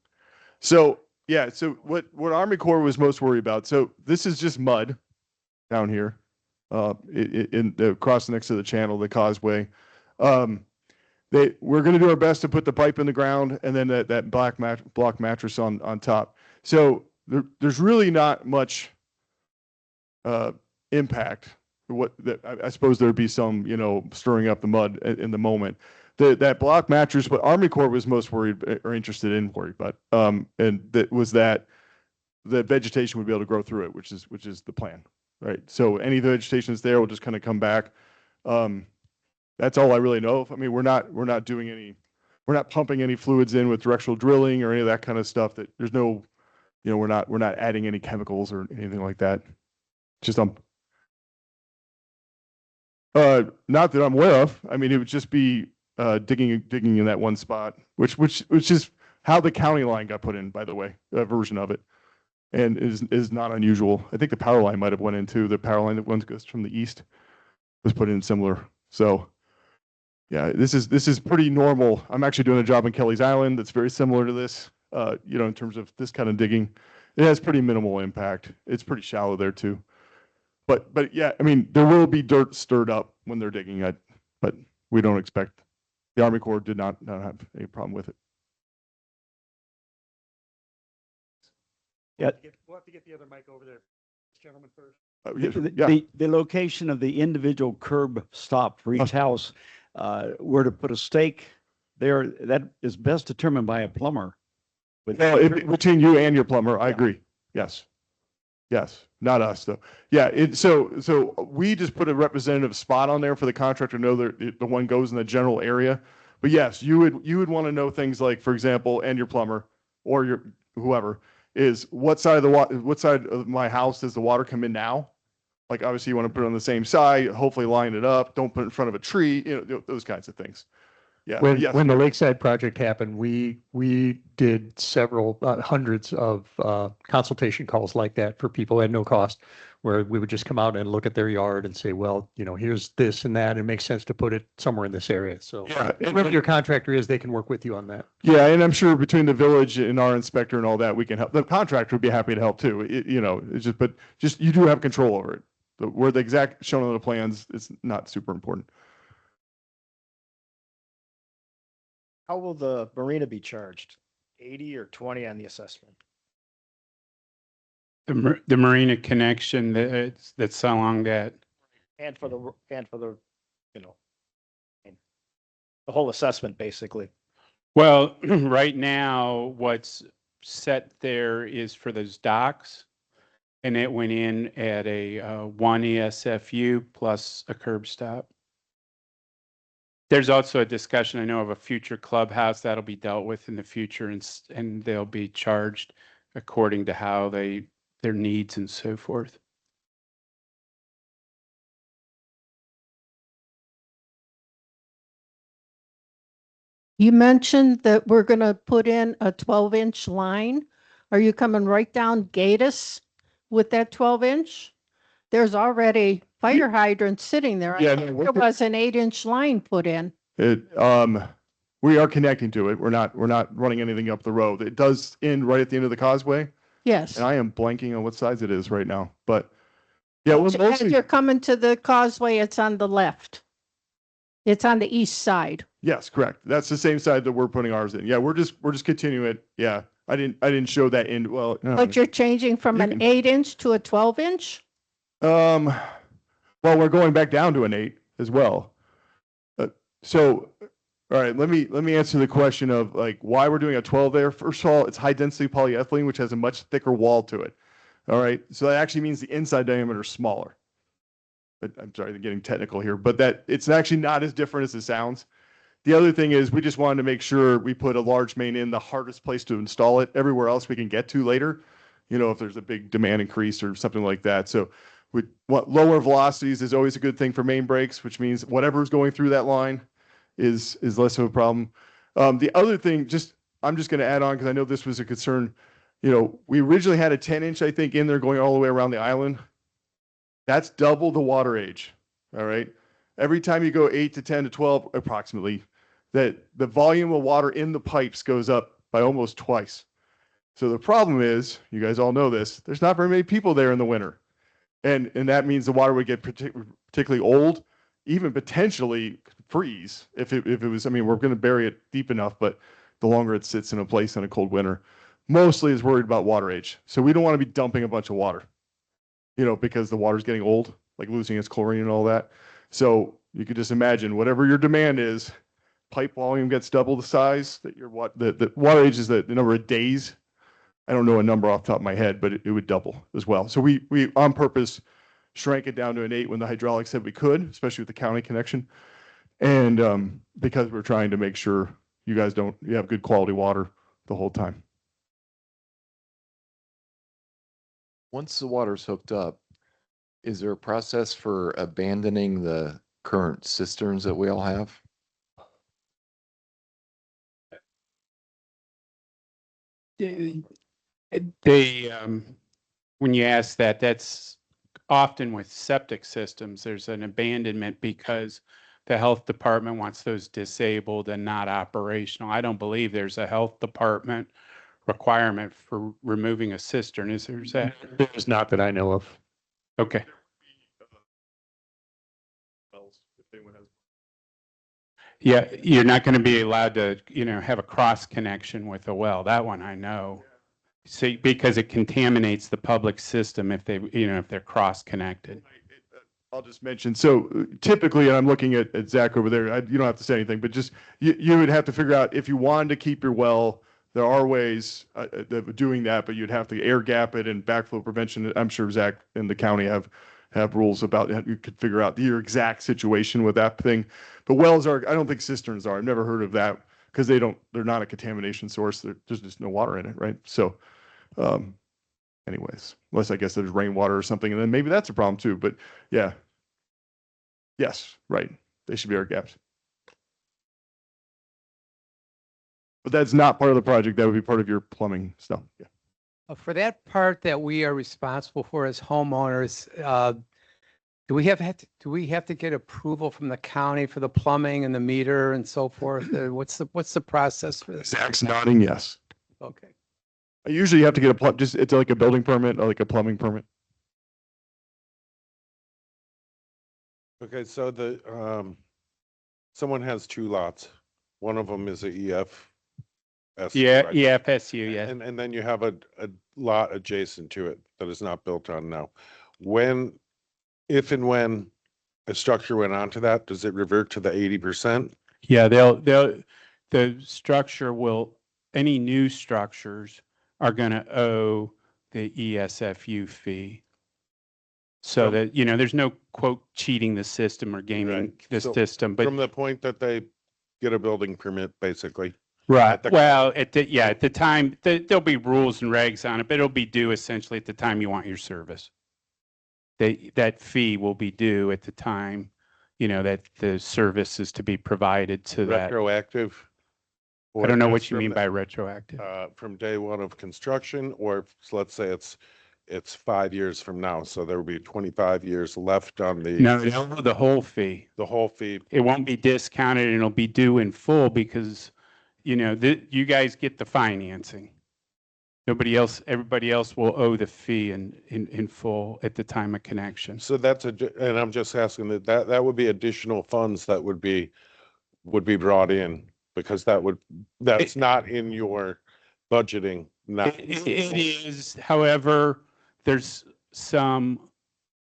So yeah, so what Army Corps was most worried about. So this is just mud down here, in the cross next to the channel, the causeway. We're going to do our best to put the pipe in the ground and then that block mattress on top. So there's really not much impact. I suppose there'd be some, stirring up the mud in the moment. That block mattress, what Army Corps was most worried or interested in worried about, and that was that the vegetation would be able to grow through it, which is the plan, right? So any vegetation that's there will just kind of come back. That's all I really know. I mean, we're not doing we're not pumping any fluids in with directional drilling or any of that kind of stuff. That there's no, we're not adding any chemicals or anything like that. Just not that I'm aware of. I mean, it would just be digging in that one spot, which is how the county line got put in, by the way, a version of it. And is not unusual. I think the power line might have went in too. The power line that goes from the east was put in similar. So yeah, this is pretty normal. I'm actually doing a job in Kelly's Island that's very similar to this, in terms of this kind of digging. It has pretty minimal impact. It's pretty shallow there too. But yeah, I mean, there will be dirt stirred up when they're digging it, but we don't expect, the Army Corps did not have any problem with it. Yeah. We'll have to get the other mic over there. This gentleman first. The location of the individual curb stop for each house, where to put a stake there, that is best determined by a plumber. Between you and your plumber, I agree. Yes. Yes, not us though. Yeah, so we just put a representative spot on there for the contractor to know that the one goes in the general area. But yes, you would want to know things like, for example, and your plumber or your whoever is what side of my house does the water come in now? Like obviously you want to put it on the same side, hopefully line it up, don't put it in front of a tree, those kinds of things. Yeah. When the Lakeside project happened, we did several hundreds of consultation calls like that for people at no cost, where we would just come out and look at their yard and say, well, here's this and that. It makes sense to put it somewhere in this area. So whoever your contractor is, they can work with you on that. Yeah, and I'm sure between the village and our inspector and all that, we can help. The contractor would be happy to help too. It's just you do have control over it. Where the exact shown on the plans is not super important. How will the marina be charged? 80 or 20 on the assessment? The marina connection that's along that. And for the the whole assessment basically. Well, right now, what's set there is for those docks, and it went in at a 1 ESFU plus a curb stop. There's also a discussion, I know, of a future clubhouse that'll be dealt with in the future, and they'll be charged according to how their needs and so forth. You mentioned that we're going to put in a 12-inch line. Are you coming right down Gatus with that 12-inch? There's already fire hydrants sitting there. Yeah, there was an 8-inch line put in. We are connecting to it. We're not running anything up the road. It does end right at the end of the causeway. Yes. And I am blanking on what size it is right now, but yeah, as you're coming to the causeway, it's on the left. It's on the east side. Yes, correct. That's the same side that we're putting ours in. Yeah, we're just continuing it. Yeah, I didn't show that end. Well, no. But you're changing from an 8-inch to a 12-inch? Well, we're going back down to an 8 as well. All right, let me answer the question of like why we're doing a 12 there. First of all, it's high density polyethylene, which has a much thicker wall to it. All right, so that actually means the inside diameter is smaller. But I'm sorry, I'm getting technical here, but that it's actually not as different as it sounds. The other thing is we just wanted to make sure we put a large main in the hardest place to install it. Everywhere else we can get to later, if there's a big demand increase or something like that. So lower velocities is always a good thing for main breaks, which means whatever's going through that line is less of a problem. The other thing, I'm just going to add on because I know this was a concern. We originally had a 10-inch, I think, in there going all the way around the island. That's double the water age. All right. Every time you go 8 to 10 to 12, approximately, that the volume of water in the pipes goes up by almost twice. So the problem is, you guys all know this, there's not very many people there in the winter. And that means the water would get particularly old, even potentially freeze if it was, we're going to bury it deep enough, but the longer it sits in a place in a cold winter, mostly is worried about water age. So we don't want to be dumping a bunch of water, because the water's getting old, like losing its chlorine and all that. So you could just imagine whatever your demand is, pipe volume gets double the size, that the water age is the number of days. I don't know a number off the top of my head, but it would double as well. So we on purpose shrank it down to an 8 when the hydraulics said we could, especially with the county connection. And because we're trying to make sure you have good quality water the whole time. Once the water's hooked up, is there a process for abandoning the current cisterns that we all have? when you ask that, that's often with septic systems, there's an abandonment because the health department wants those disabled and not operational. I don't believe there's a health department requirement for removing a cistern, is there, Zach? There's not that I know of. Okay. Yeah, you're not going to be allowed to, have a cross connection with a well. That one I know. See, because it contaminates the public system if if they're cross connected. I'll just mention, so typically, and I'm looking at Zach over there, you don't have to say anything, but just, you would have to figure out if you wanted to keep your well, there are ways of doing that, but you'd have to air gap it and backflow prevention. I'm sure Zach and the county have rules about how you could figure out your exact situation with that thing. But wells are, I don't think cisterns are. I've never heard of that because they're not a contamination source. There's just no water in it, right? So, anyways, unless I guess there's rainwater or something, and then maybe that's a problem too. But yeah, yes, right. They should be air gaps. But that's not part of the project. That would be part of your plumbing stuff. Yeah. For that part that we are responsible for as homeowners, do we have to get approval from the county for the plumbing and the meter and so forth? What's the process for this? Zach's nodding yes. Okay. Usually you have to get it's like a building permit or like a plumbing permit. Okay, so someone has two lots. One of them is a EF. Yeah, EFSU, yeah. And then you have a lot adjacent to it that is not built on now. If and when a structure went onto that, does it revert to the 80%? Yeah, the structure will, any new structures are going to owe the ESFU fee. So that, there's no quote cheating the system or gaming the system. But from the point that they get a building permit, basically. Right. Well, at the time, there'll be rules and regs on it, but it'll be due essentially at the time you want your service. That fee will be due at the time, that the service is to be provided to that. Retroactive? I don't know what you mean by retroactive. From day one of construction, or let's say it's 5 years from now, so there will be 25 years left on the. No, the whole fee. The whole fee. It won't be discounted and it'll be due in full because, you guys get the financing. Everybody else will owe the fee in full at the time of connection. So and I'm just asking that would be additional funds that would be brought in because that's not in your budgeting. It is, however, there's some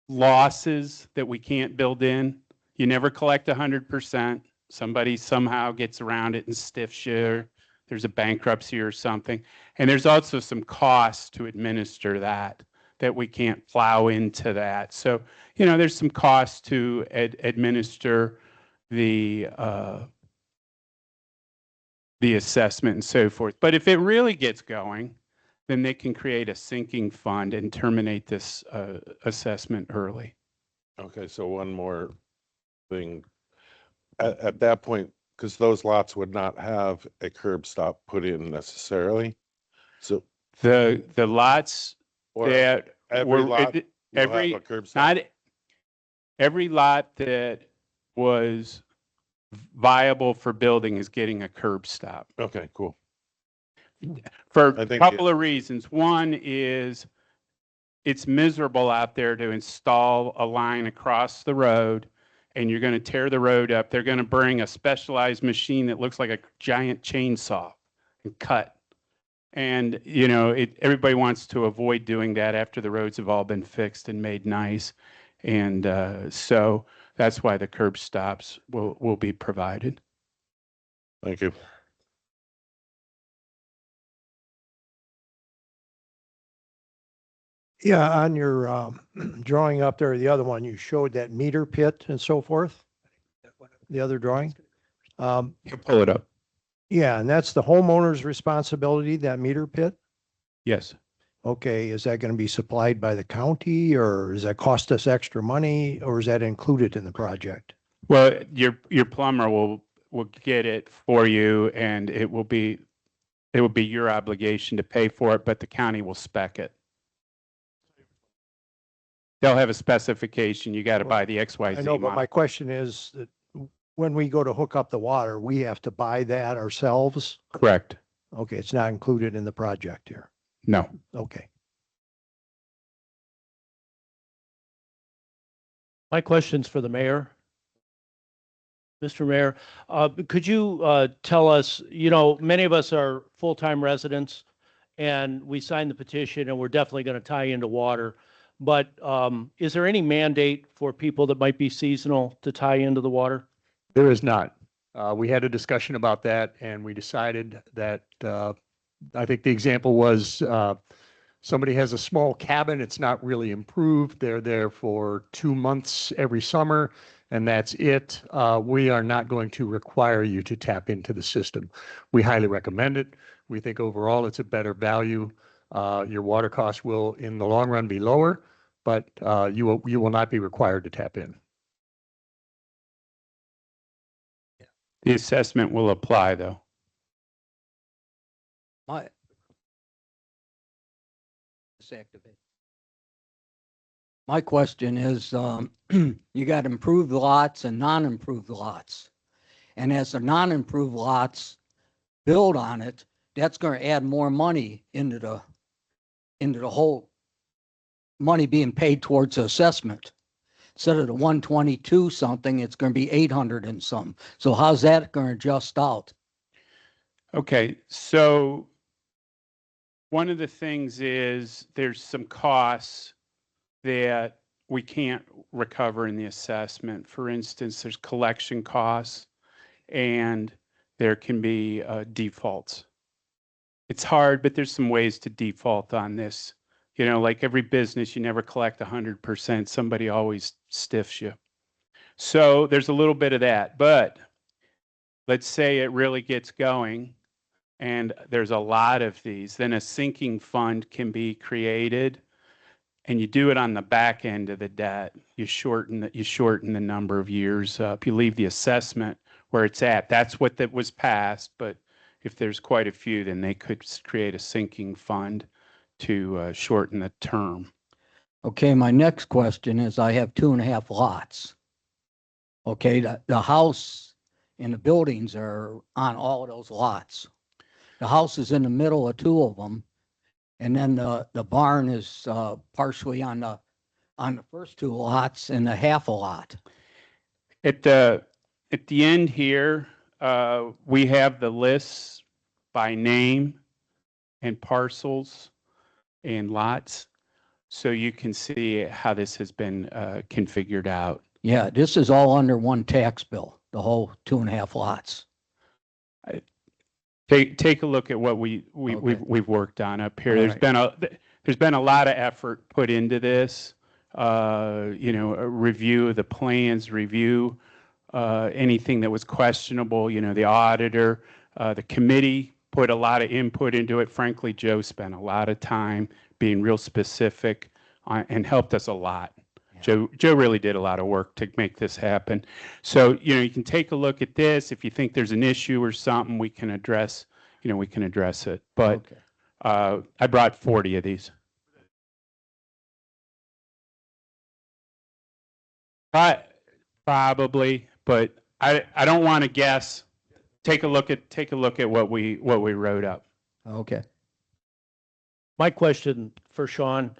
losses that we can't build in. You never collect 100%. Somebody somehow gets around it and stiffs you. There's a bankruptcy or something. And there's also some costs to administer that we can't plow into that. So, there's some costs to administer the assessment and so forth. But if it really gets going, then they can create a sinking fund and terminate this assessment early. Okay, so one more thing. At that point, because those lots would not have a curb stop put in necessarily. So the lots that every lot will have a curb stop. Not every lot that was viable for building is getting a curb stop. Okay, cool. For a couple of reasons. One is it's miserable out there to install a line across the road and you're going to tear the road up. They're going to bring a specialized machine that looks like a giant chainsaw and cut. And, everybody wants to avoid doing that after the roads have all been fixed and made nice. And so that's why the curb stops will be provided. Thank you. Yeah, on your drawing up there, the other one, you showed that meter pit and so forth. The other drawing. You pull it up. Yeah, and that's the homeowner's responsibility, that meter pit? Yes. Okay, is that going to be supplied by the county or does that cost us extra money or is that included in the project? Well, your plumber will get it for you and it will be it would be your obligation to pay for it, but the county will spec it. They'll have a specification. You got to buy the XYZ I know, but model. my question is that when we go to hook up the water, we have to buy that ourselves? Correct. Okay, it's not included in the project here. No. Okay. My question's for the mayor. Mr. Mayor, could you tell us, many of us are full-time residents and we signed the petition and we're definitely going to tie into water. But is there any mandate for people that might be seasonal to tie into the water? There is not. We had a discussion about that and we decided that, I think the example was, somebody has a small cabin, it's not really improved. They're there for 2 months every summer and that's it. We are not going to require you to tap into the system. We highly recommend it. We think overall it's a better value. Your water costs will in the long run be lower, but you will not be required to tap in. The assessment will apply though. My question is, you got improved lots and non-improved lots. And as the non-improved lots build on it, that's going to add more money into the whole money being paid towards the assessment. Instead of the 122 something, it's going to be 800 and some. So how's that going to adjust out? Okay, so one of the things is there's some costs that we can't recover in the assessment. For instance, there's collection costs and there can be defaults. It's hard, but there's some ways to default on this. Like every business, you never collect 100%. Somebody always stiffs you. So there's a little bit of that, but let's say it really gets going and there's a lot of these, then a sinking fund can be created and you do it on the back end of the debt. You shorten the number of years up. You leave the assessment where it's at. That's what that was passed, but if there's quite a few, then they could create a sinking fund to shorten the term. Okay, my next question is, I have 2.5 lots. Okay, the house and the buildings are on all of those lots. The house is in the middle of 2 of them. And then the barn is partially on the first 2 lots and the half a lot. At the end here, we have the lists by name and parcels and lots. So you can see how this has been configured out. Yeah, this is all under one tax bill, the whole 2.5 lots. Take a look at what we've worked on up here. There's been a lot of effort put into this. A review of the plans, review anything that was questionable. The auditor, the committee put a lot of input into it. Frankly, Joe spent a lot of time being real specific and helped us a lot. Yeah. Joe really did a lot of work to make this happen. So, you can take a look at this. If you think there's an issue or something, we can address it. But okay. I brought 40 of these. Probably, but I don't want to guess. Take a look at what we wrote up. Okay. My question for Sean,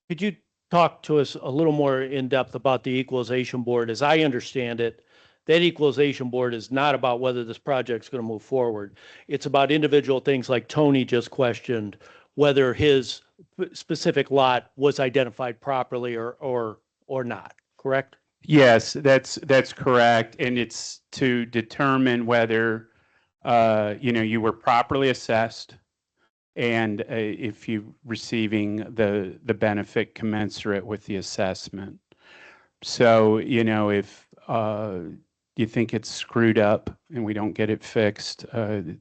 could you talk to us a little more in depth about the equalization board? As I understand it, that equalization board is not about whether this project's going to move forward. It's about individual things like Tony just questioned, whether his specific lot was identified properly or not, correct? Yes, that's correct. And it's to determine whether, you were properly assessed and if you're receiving the benefit commensurate with the assessment. So, if you think it's screwed up and we don't get it fixed,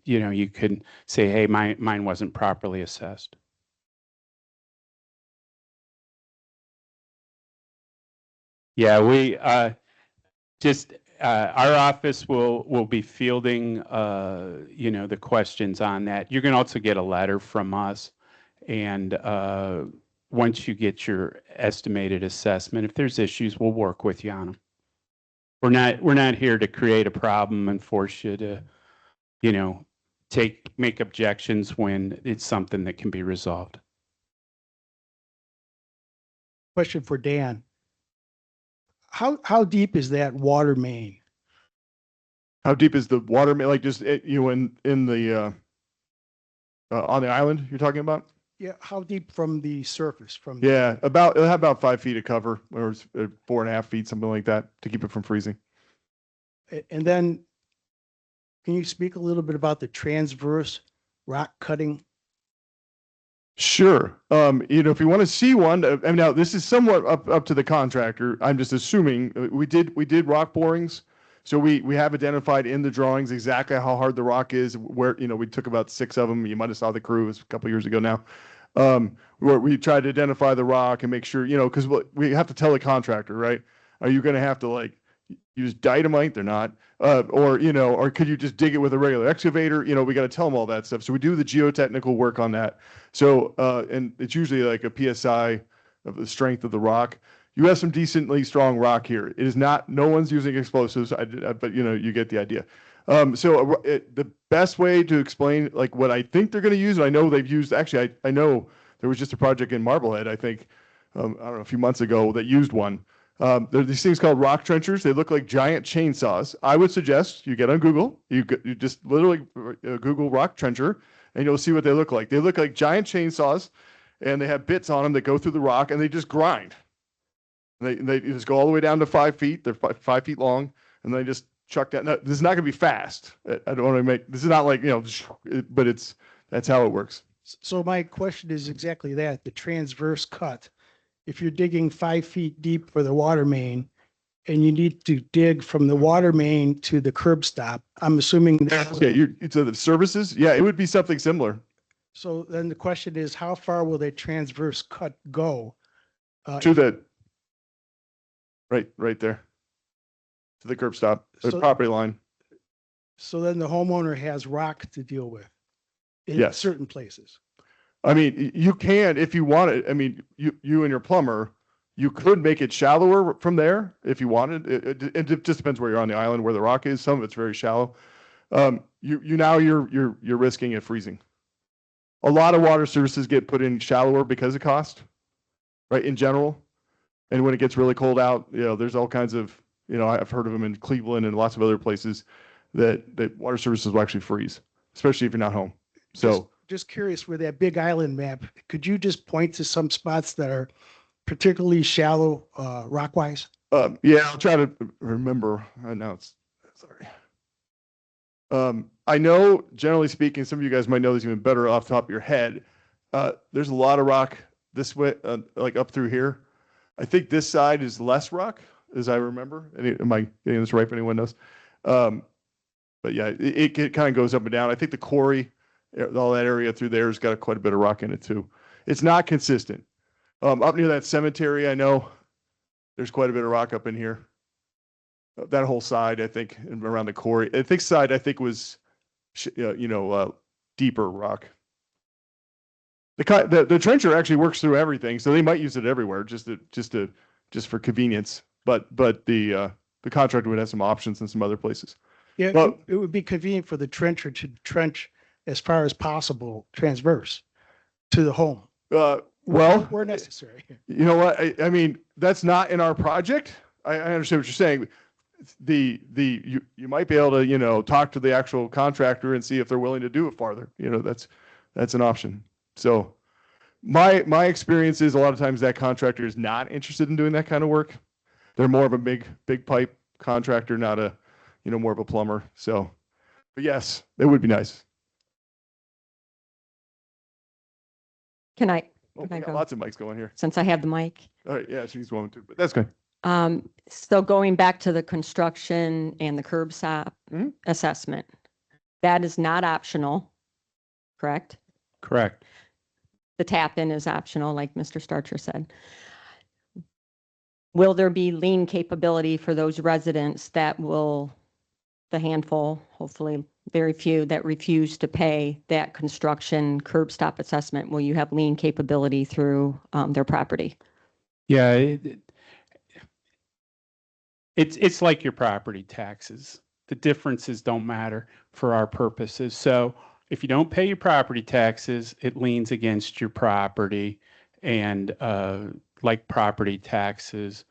you could say, hey, mine wasn't properly assessed. Yeah, we just our office will be fielding, the questions on that. You're going to also get a letter from us. And once you get your estimated assessment, if there's issues, we'll work with you on them. We're not here to create a problem and force you to, make objections when it's something that can be resolved. Question for Dan. How deep is that water main? How deep is the water main? Like just in the on the island you're talking about? Yeah, how deep from the surface? From Yeah, it'll have about 5 feet of cover, or 4.5 feet, something like that, to keep it from freezing. And then, can you speak a little bit about the transverse rock cutting? Sure. If you want to see one, now this is somewhat up to the contractor. I'm just assuming we did rock borings. So we have identified in the drawings exactly how hard the rock is, where, we took about 6 of them. You might have saw the crew, it was a couple years ago now. Where we tried to identify the rock and make sure, because we have to tell the contractor, right? Are you going to have to use dynamite? They're not. Or could you just dig it with a regular excavator? We got to tell them all that stuff. So we do the geotechnical work on that. So, and it's usually like a PSI of the strength of the rock. You have some decently strong rock here. It is not, no one's using explosives, but you get the idea. The best way to explain what I think they're going to use, and I know they've used, actually, I know there was just a project in Marblehead, I think, I don't know, a few months ago that used one. There are these things called rock trenchers. They look like giant chainsaws. I would suggest you get on Google, you just literally Google rock trencher, and you'll see what they look like. They look like giant chainsaws, and they have bits on them that go through the rock, and they just grind. They just go all the way down to 5 feet. They're 5 feet long, and they just chuck that. Now, this is not going to be fast. I don't want to make, this is not like, but that's how it works. So my question is exactly that, the transverse cut. If you're digging 5 feet deep for the water main and you need to dig from the water main to the curb stop, I'm assuming. Okay, so the services, yeah, it would be something similar. So then the question is, how far will that transverse cut go? To the, right there, to the curb stop, the property line. So then the homeowner has rock to deal with in Yes. certain places. I mean, you can, if you want it. I mean, you and your plumber, you could make it shallower from there if you wanted. It just depends where you're on the island, where the rock is. Some of it's very shallow. You're risking it freezing. A lot of water services get put in shallower because of cost, right? In general, and when it gets really cold out, there's all kinds of, I've heard of them in Cleveland and lots of other places that water services will actually freeze, especially if you're not home. So. Just curious, with that big island map, could you just point to some spots that are particularly shallow, rock-wise? Yeah, I'll try to remember. I know sorry. I know, generally speaking, some of you guys might know this even better off the top of your head. There's a lot of rock this way, like up through here. I think this side is less rock, as I remember. Am I getting this right if anyone knows? But yeah, it kind of goes up and down. I think the quarry, all that area through there has got quite a bit of rock in it too. It's not consistent. Up near that cemetery, I know there's quite a bit of rock up in here. That whole side, I think, and around the quarry. I think side, was, deeper rock. The trencher actually works through everything, so they might use it everywhere, just for convenience. But the contractor would have some options in some other places. Yeah, well, it would be convenient for the trencher to trench as far as possible transverse to the home. Well, where necessary. You know what? I mean, that's not in our project. I understand what you're saying. You might be able to, talk to the actual contractor and see if they're willing to do it farther. That's an option. So my experience is a lot of times that contractor is not interested in doing that kind of work. They're more of a big pipe contractor, not a, more of a plumber. So, but yes, it would be nice. Can I got go? Lots of mics going here. Since I have the mic. All right, yeah, she's one too, but that's good. So going back to the construction and the curb stop assessment, that is not optional, correct? Correct. The tap-in is optional, like Mr. Starcher said. will there be lien capability for those residents that will, the handful, hopefully very few, that refuse to pay that construction curb stop assessment? Will you have lien capability through their property? Yeah, it's like your property taxes. The differences don't matter for our purposes. So if you don't pay your property taxes, it leans against your property, and like property taxes,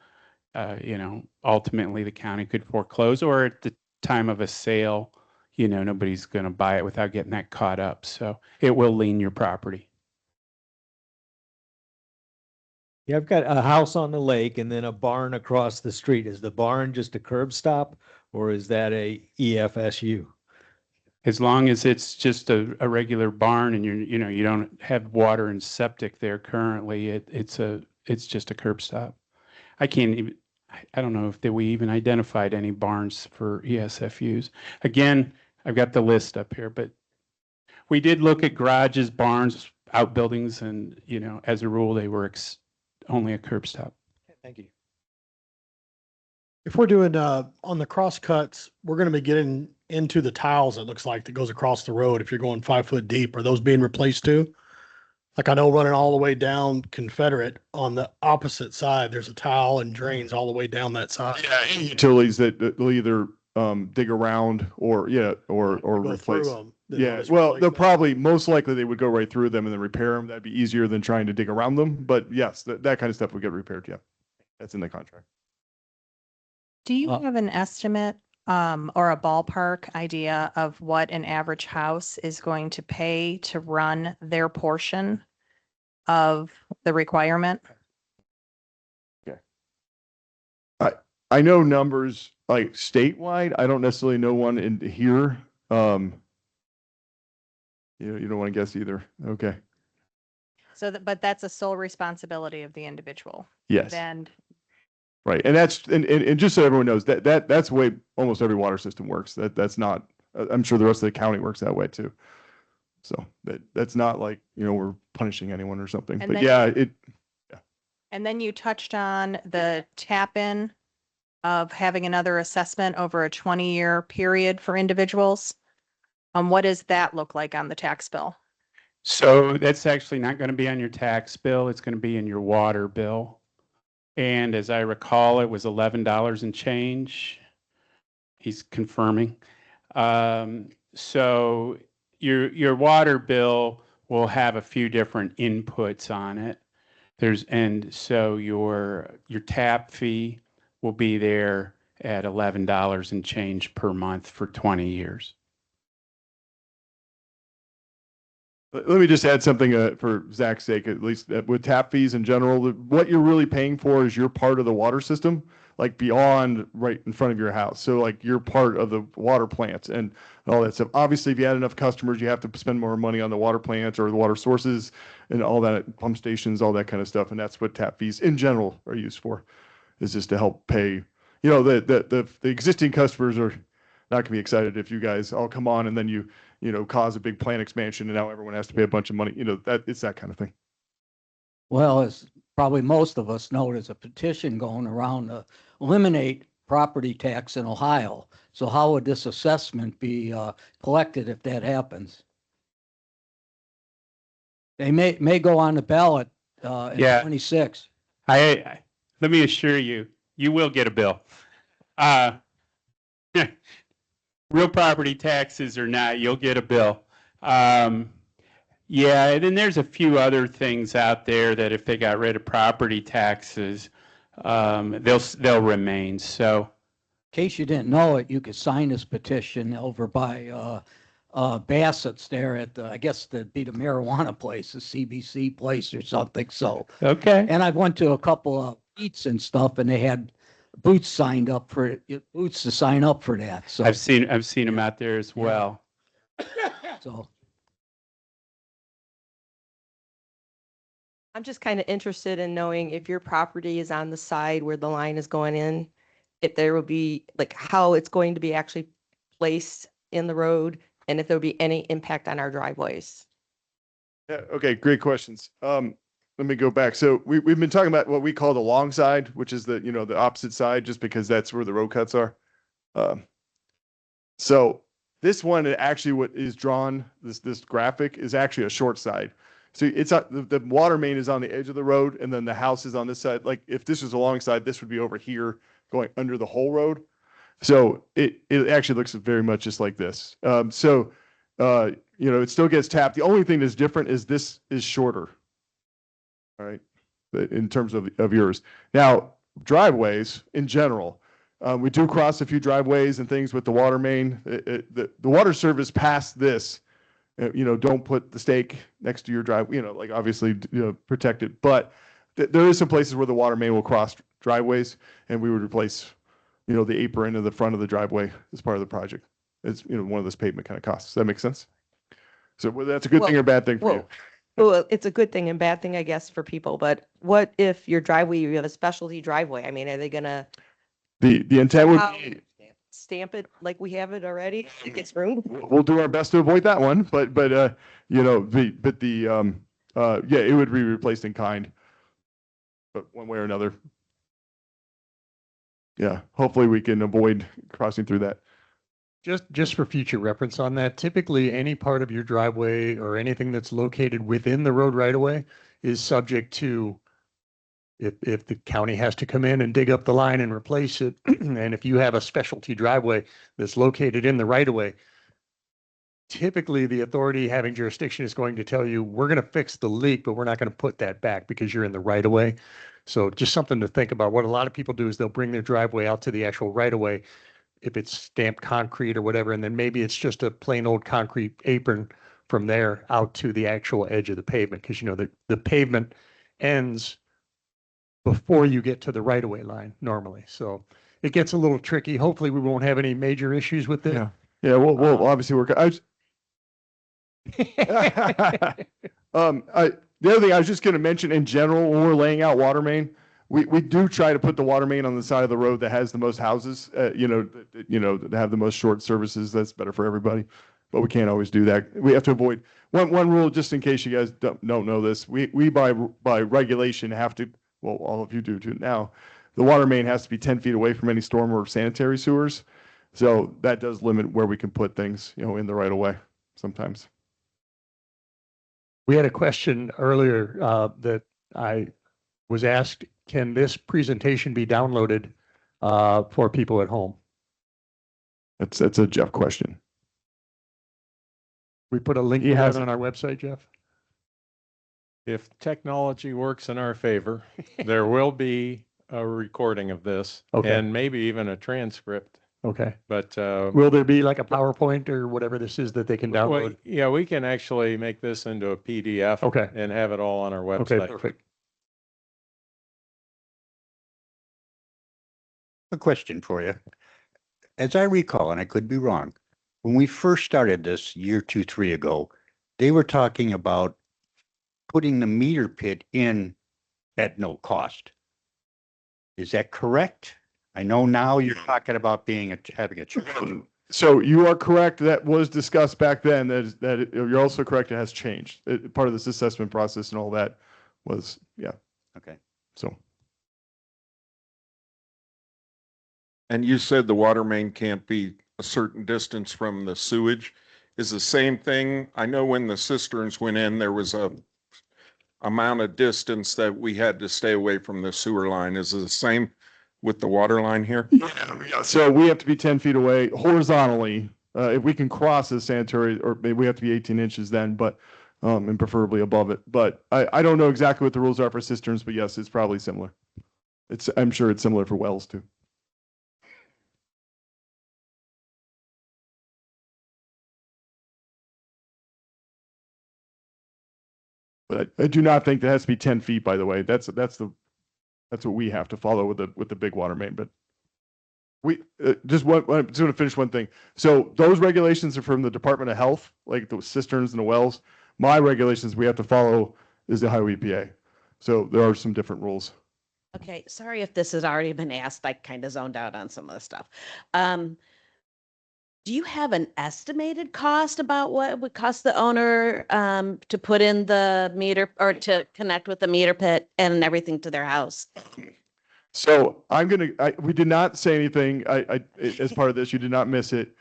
ultimately the county could foreclose, or at the time of a sale, nobody's going to buy it without getting that caught up. So it will lien your property. Yeah, I've got a house on the lake and then a barn across the street. Is the barn just a curb stop or is that a EFSU? As long as it's just a regular barn and you don't have water and septic there currently, it's just a curb stop. I don't know if we even identified any barns for ESFUs. Again, I've got the list up here, but we did look at garages, barns, outbuildings, and as a rule, they were only a curb stop. Thank you. If we're doing, on the cross cuts, we're gonna be getting into the tiles, it looks like, that goes across the road. If you're going 5 foot deep, are those being replaced too? Like I know running all the way down Confederate on the opposite side, there's a tile and drains all the way down that side. Yeah, any utilities that will either dig around or or Go through replace. them, then Yeah, just well, replace they'll them. probably, most likely they would go right through them and then repair them. That'd be easier than trying to dig around them. But yes, that kind of stuff would get repaired. Yeah, that's in the contract. Do you have an estimate or a ballpark idea of what an average house is going to pay to run their portion of the requirement? I know numbers like statewide. I don't necessarily know one in here. You don't want to guess either. Okay. So that, but that's a sole responsibility of the individual. Yes. And Right. And and just so everyone knows that's the way almost every water system works. That's not, I'm sure the rest of the county works that way too. So that's not like, we're punishing anyone or something, And but then yeah, and then you touched on the tap-in of having another assessment over a 20-year period for individuals. What does that look like on the tax bill? So that's actually not going to be on your tax bill. It's going to be in your water bill. And as I recall, it was $11 and change. He's confirming. So your water bill will have a few different inputs on it. So your tap fee will be there at $11 and change per month for 20 years. let me just add something for Zach's sake, at least with tap fees in general. What you're really paying for is your part of the water system, like beyond right in front of your house. So like you're part of the water plants and all that stuff. Obviously, if you had enough customers, you have to spend more money on the water plants or the water sources and all that, pump stations, all that kind of stuff. And that's what tap fees in general are used for, is just to help pay. The existing customers are not gonna be excited if you guys all come on and then you cause a big plant expansion and now everyone has to pay a bunch of money. It's that kind of thing. Well, as probably most of us know, there's a petition going around to eliminate property tax in Ohio. So how would this assessment be collected if that happens? They may go on the ballot in 26. Let me assure you, you will get a bill. Real property taxes or not, you'll get a bill. Yeah, and then there's a few other things out there that if they got rid of property taxes, they'll remain. So, in case you didn't know it, you could sign this petition over by Bassett's there at I guess that'd be the marijuana place, the CBC place or something. So okay. And I went to a couple of eats and stuff, and they had booths signed up for it, booths to sign up for that. So I've seen them out there as well. So I'm just kind of interested in knowing if your property is on the side where the line is going in, if there will be like how it's going to be actually placed in the road and if there will be any impact on our driveways. Yeah, okay, great questions. let me go back. So we've been talking about what we call the long side, which is the, the opposite side, just because that's where the road cuts are. So this one actually, what is drawn, this graphic is actually a short side. So it's the water main is on the edge of the road, and then the house is on this side. Like if this was a long side, this would be over here going under the whole road. So it actually looks very much just like this. It still gets tapped. The only thing that's different is this is shorter. All right, in terms of yours. Now, driveways in general, we do cross a few driveways and things with the water main. The water service past this, don't put the stake next to your drive, like obviously, protect it. But there is some places where the water main will cross driveways, and we would replace, the apron in the front of the driveway as part of the project. It's, one of those pavement kind of costs. Does that make sense? So whether that's a good thing or bad thing for you. Well, it's a good thing and bad thing, I guess, for people. But what if your driveway, you have a specialty driveway? I mean, are they gonna The intent would be, stamp it like we have it already? It gets ruined. we'll do our best to avoid that one, but it would be replaced in kind, but one way or another. Yeah, hopefully we can avoid crossing through that. Just for future reference on that, typically any part of your driveway or anything that's located within the road right of way is subject to, if the county has to come in and dig up the line and replace it, and if you have a specialty driveway that's located in the right of way, typically the authority having jurisdiction is going to tell you, we're going to fix the leak, but we're not going to put that back because you're in the right of way. So just something to think about. What a lot of people do is they'll bring their driveway out to the actual right of way, if it's stamped concrete or whatever, and then maybe it's just a plain old concrete apron from there out to the actual edge of the pavement, because the pavement ends before you get to the right of way line normally. So it gets a little tricky. Hopefully we won't have any major issues with it. Yeah, we'll obviously work. The other thing I was just going to mention in general, when we're laying out water main, we do try to put the water main on the side of the road that has the most houses, that have the most short services. That's better for everybody, but we can't always do that. We have to avoid one rule, just in case you guys don't know this. We by regulation have to, well, all of you do too now, the water main has to be 10 feet away from any storm or sanitary sewers. So that does limit where we can put things, in the right of way sometimes. We had a question earlier that I was asked, can this presentation be downloaded for people at home? That's a Jeff question. We put a link to that on our website, Jeff? If technology works in our favor, there will be a recording of this, and maybe even a transcript. Okay. But will there be like a PowerPoint or whatever this is that they can download? Well, yeah, we can actually make this into a PDF. Okay. And have it all on our website. Okay, perfect. A question for you. As I recall, and I could be wrong, when we first started this year, 2, 3 ago, they were talking about putting the meter pit in at no cost. Is that correct? I know now you're talking about having a charge. So you are correct. That was discussed back then. You're also correct. It has changed. Part of this assessment process and all that was, yeah. Okay. So. And you said the water main can't be a certain distance from the sewage. Is the same thing? I know when the cisterns went in, there was a amount of distance that we had to stay away from the sewer line. Is it the same with the water line here? Yeah. So we have to be 10 feet away horizontally. If we can cross the sanitary, or maybe we have to be 18 inches then, but and preferably above it. But I don't know exactly what the rules are for cisterns, but yes, it's probably similar. I'm sure it's similar for wells too. But I do not think that has to be 10 feet, by the way. That's what we have to follow with the big water main. But we just want to finish one thing. So those regulations are from the Department of Health, like the cisterns and the wells. My regulations we have to follow is the Highway EPA. So there are some different rules. Okay, sorry if this has already been asked. I kind of zoned out on some of the stuff. do you have an estimated cost about what it would cost the owner to put in the meter or to connect with the meter pit and everything to their house? So we did not say anything, as part of this, you did not miss it.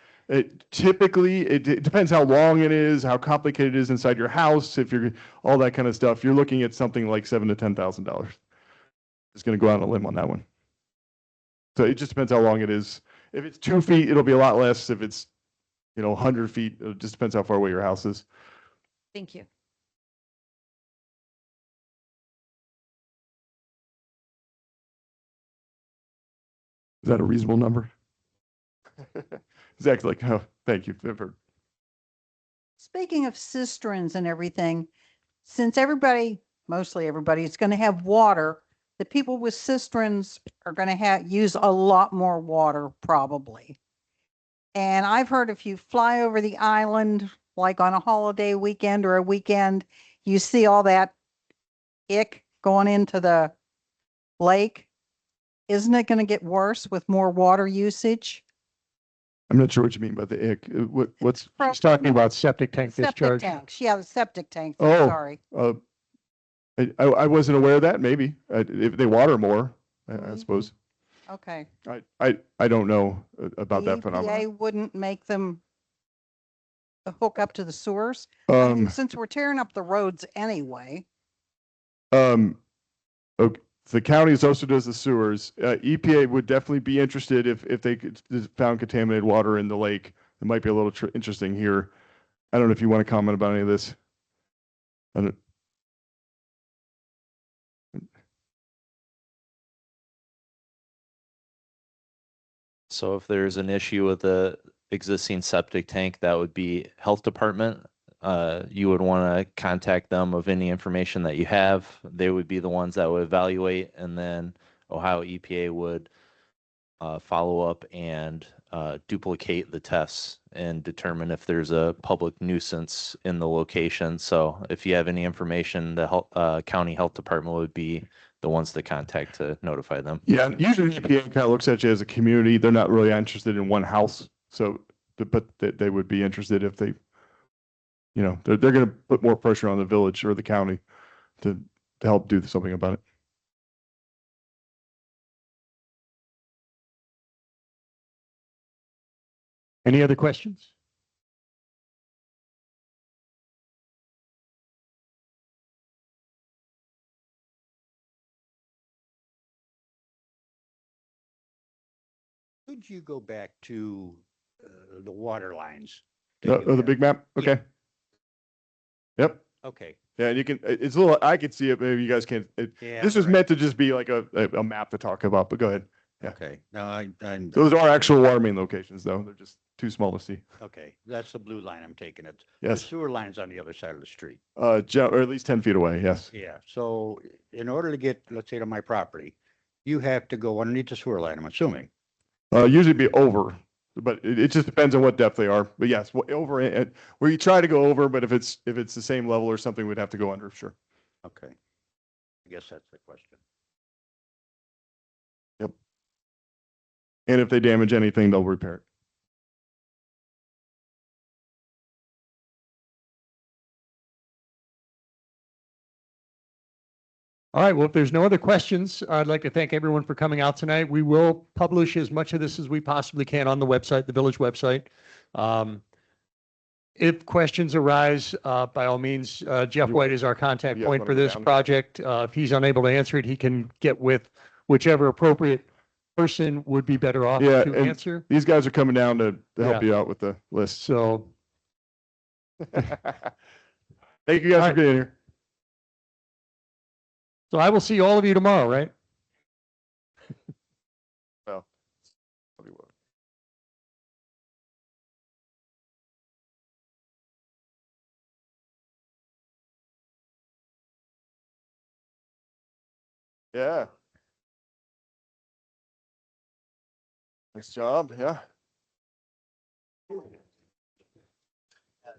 Typically, it depends how long it is, how complicated it is inside your house, if you're, all that kind of stuff. You're looking at something like $7,000 to $10,000. It's going to go out on a limb on that one. So it just depends how long it is. If it's 2 feet, it'll be a lot less. If it's, 100 feet, it just depends how far away your house is. Thank you. Is that a reasonable number? Exactly. Like, oh, thank you. Speaking of cisterns and everything, since everybody, mostly everybody, is going to have water, the people with cisterns are going to use a lot more water probably. And I've heard if you fly over the island, like on a holiday weekend or a weekend, you see all that ick going into the lake. Isn't it going to get worse with more water usage? I'm not sure what you mean by the ick. What's She's talking about septic tank Septic discharge. tanks. Yeah, the septic tanks. Oh, Sorry. I wasn't aware of that. Maybe if they water more, I suppose. Okay. I don't know about that EPA phenomenon. wouldn't make them hook up to the sewers. I mean, since we're tearing up the roads anyway. Okay. The county also does the sewers. EPA would definitely be interested if they found contaminated water in the lake. It might be a little interesting here. I don't know if you want to comment about any of this. I don't. So if there's an issue with the existing septic tank, that would be health department. You would want to contact them of any information that you have. They would be the ones that would evaluate, and then Ohio EPA would follow up and duplicate the tests and determine if there's a public nuisance in the location. So if you have any information, the county health department would be the ones to contact to notify them. Yeah, usually EPA kind of looks at you as a community. They're not really interested in one house. So, but they would be interested if they, they're going to put more pressure on the village or the county to help do something about it. Any other questions? Could you go back to the water lines? The big map? Okay. Yep. Okay. Yeah, and you can, it's a little, I can see it, maybe you guys can't. Yeah, This is right. meant to just be like a map to talk about, but go ahead. Yeah. Okay. No, I'm. Those are actual water main locations, though. They're just too small to see. Okay, that's the blue line I'm taking it. Yes. The sewer line's on the other side of the street. Or at least 10 feet away, yes. Yeah, so in order to get, let's say, to my property, you have to go underneath the sewer line, I'm assuming. Usually be over, but it just depends on what depth they are. But yes, over it, where you try to go over, but if it's the same level or something, we'd have to go under, sure. Okay. I guess that's the question. Yep. And if they damage anything, they'll repair it. All right, well, if there's no other questions, I'd like to thank everyone for coming out tonight. We will publish as much of this as we possibly can on the website, the village website. If questions arise, by all means, Jeff White is our contact Yeah, point let for me this down. project. If he's unable to answer it, he can get with whichever appropriate person would be better off Yeah, to and answer. these guys are coming down to help Yeah. you out with the list. So Thank you guys for being here. So I will see all of you tomorrow, right? Well, yeah. Nice job. Yeah.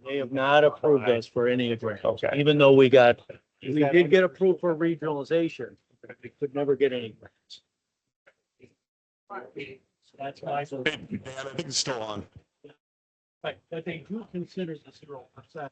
They have not approved us for any of it. Okay. Even though we did get approved for regionalization, we could never get any grants. So that's why. I think it's still on. But they do consider the 0%.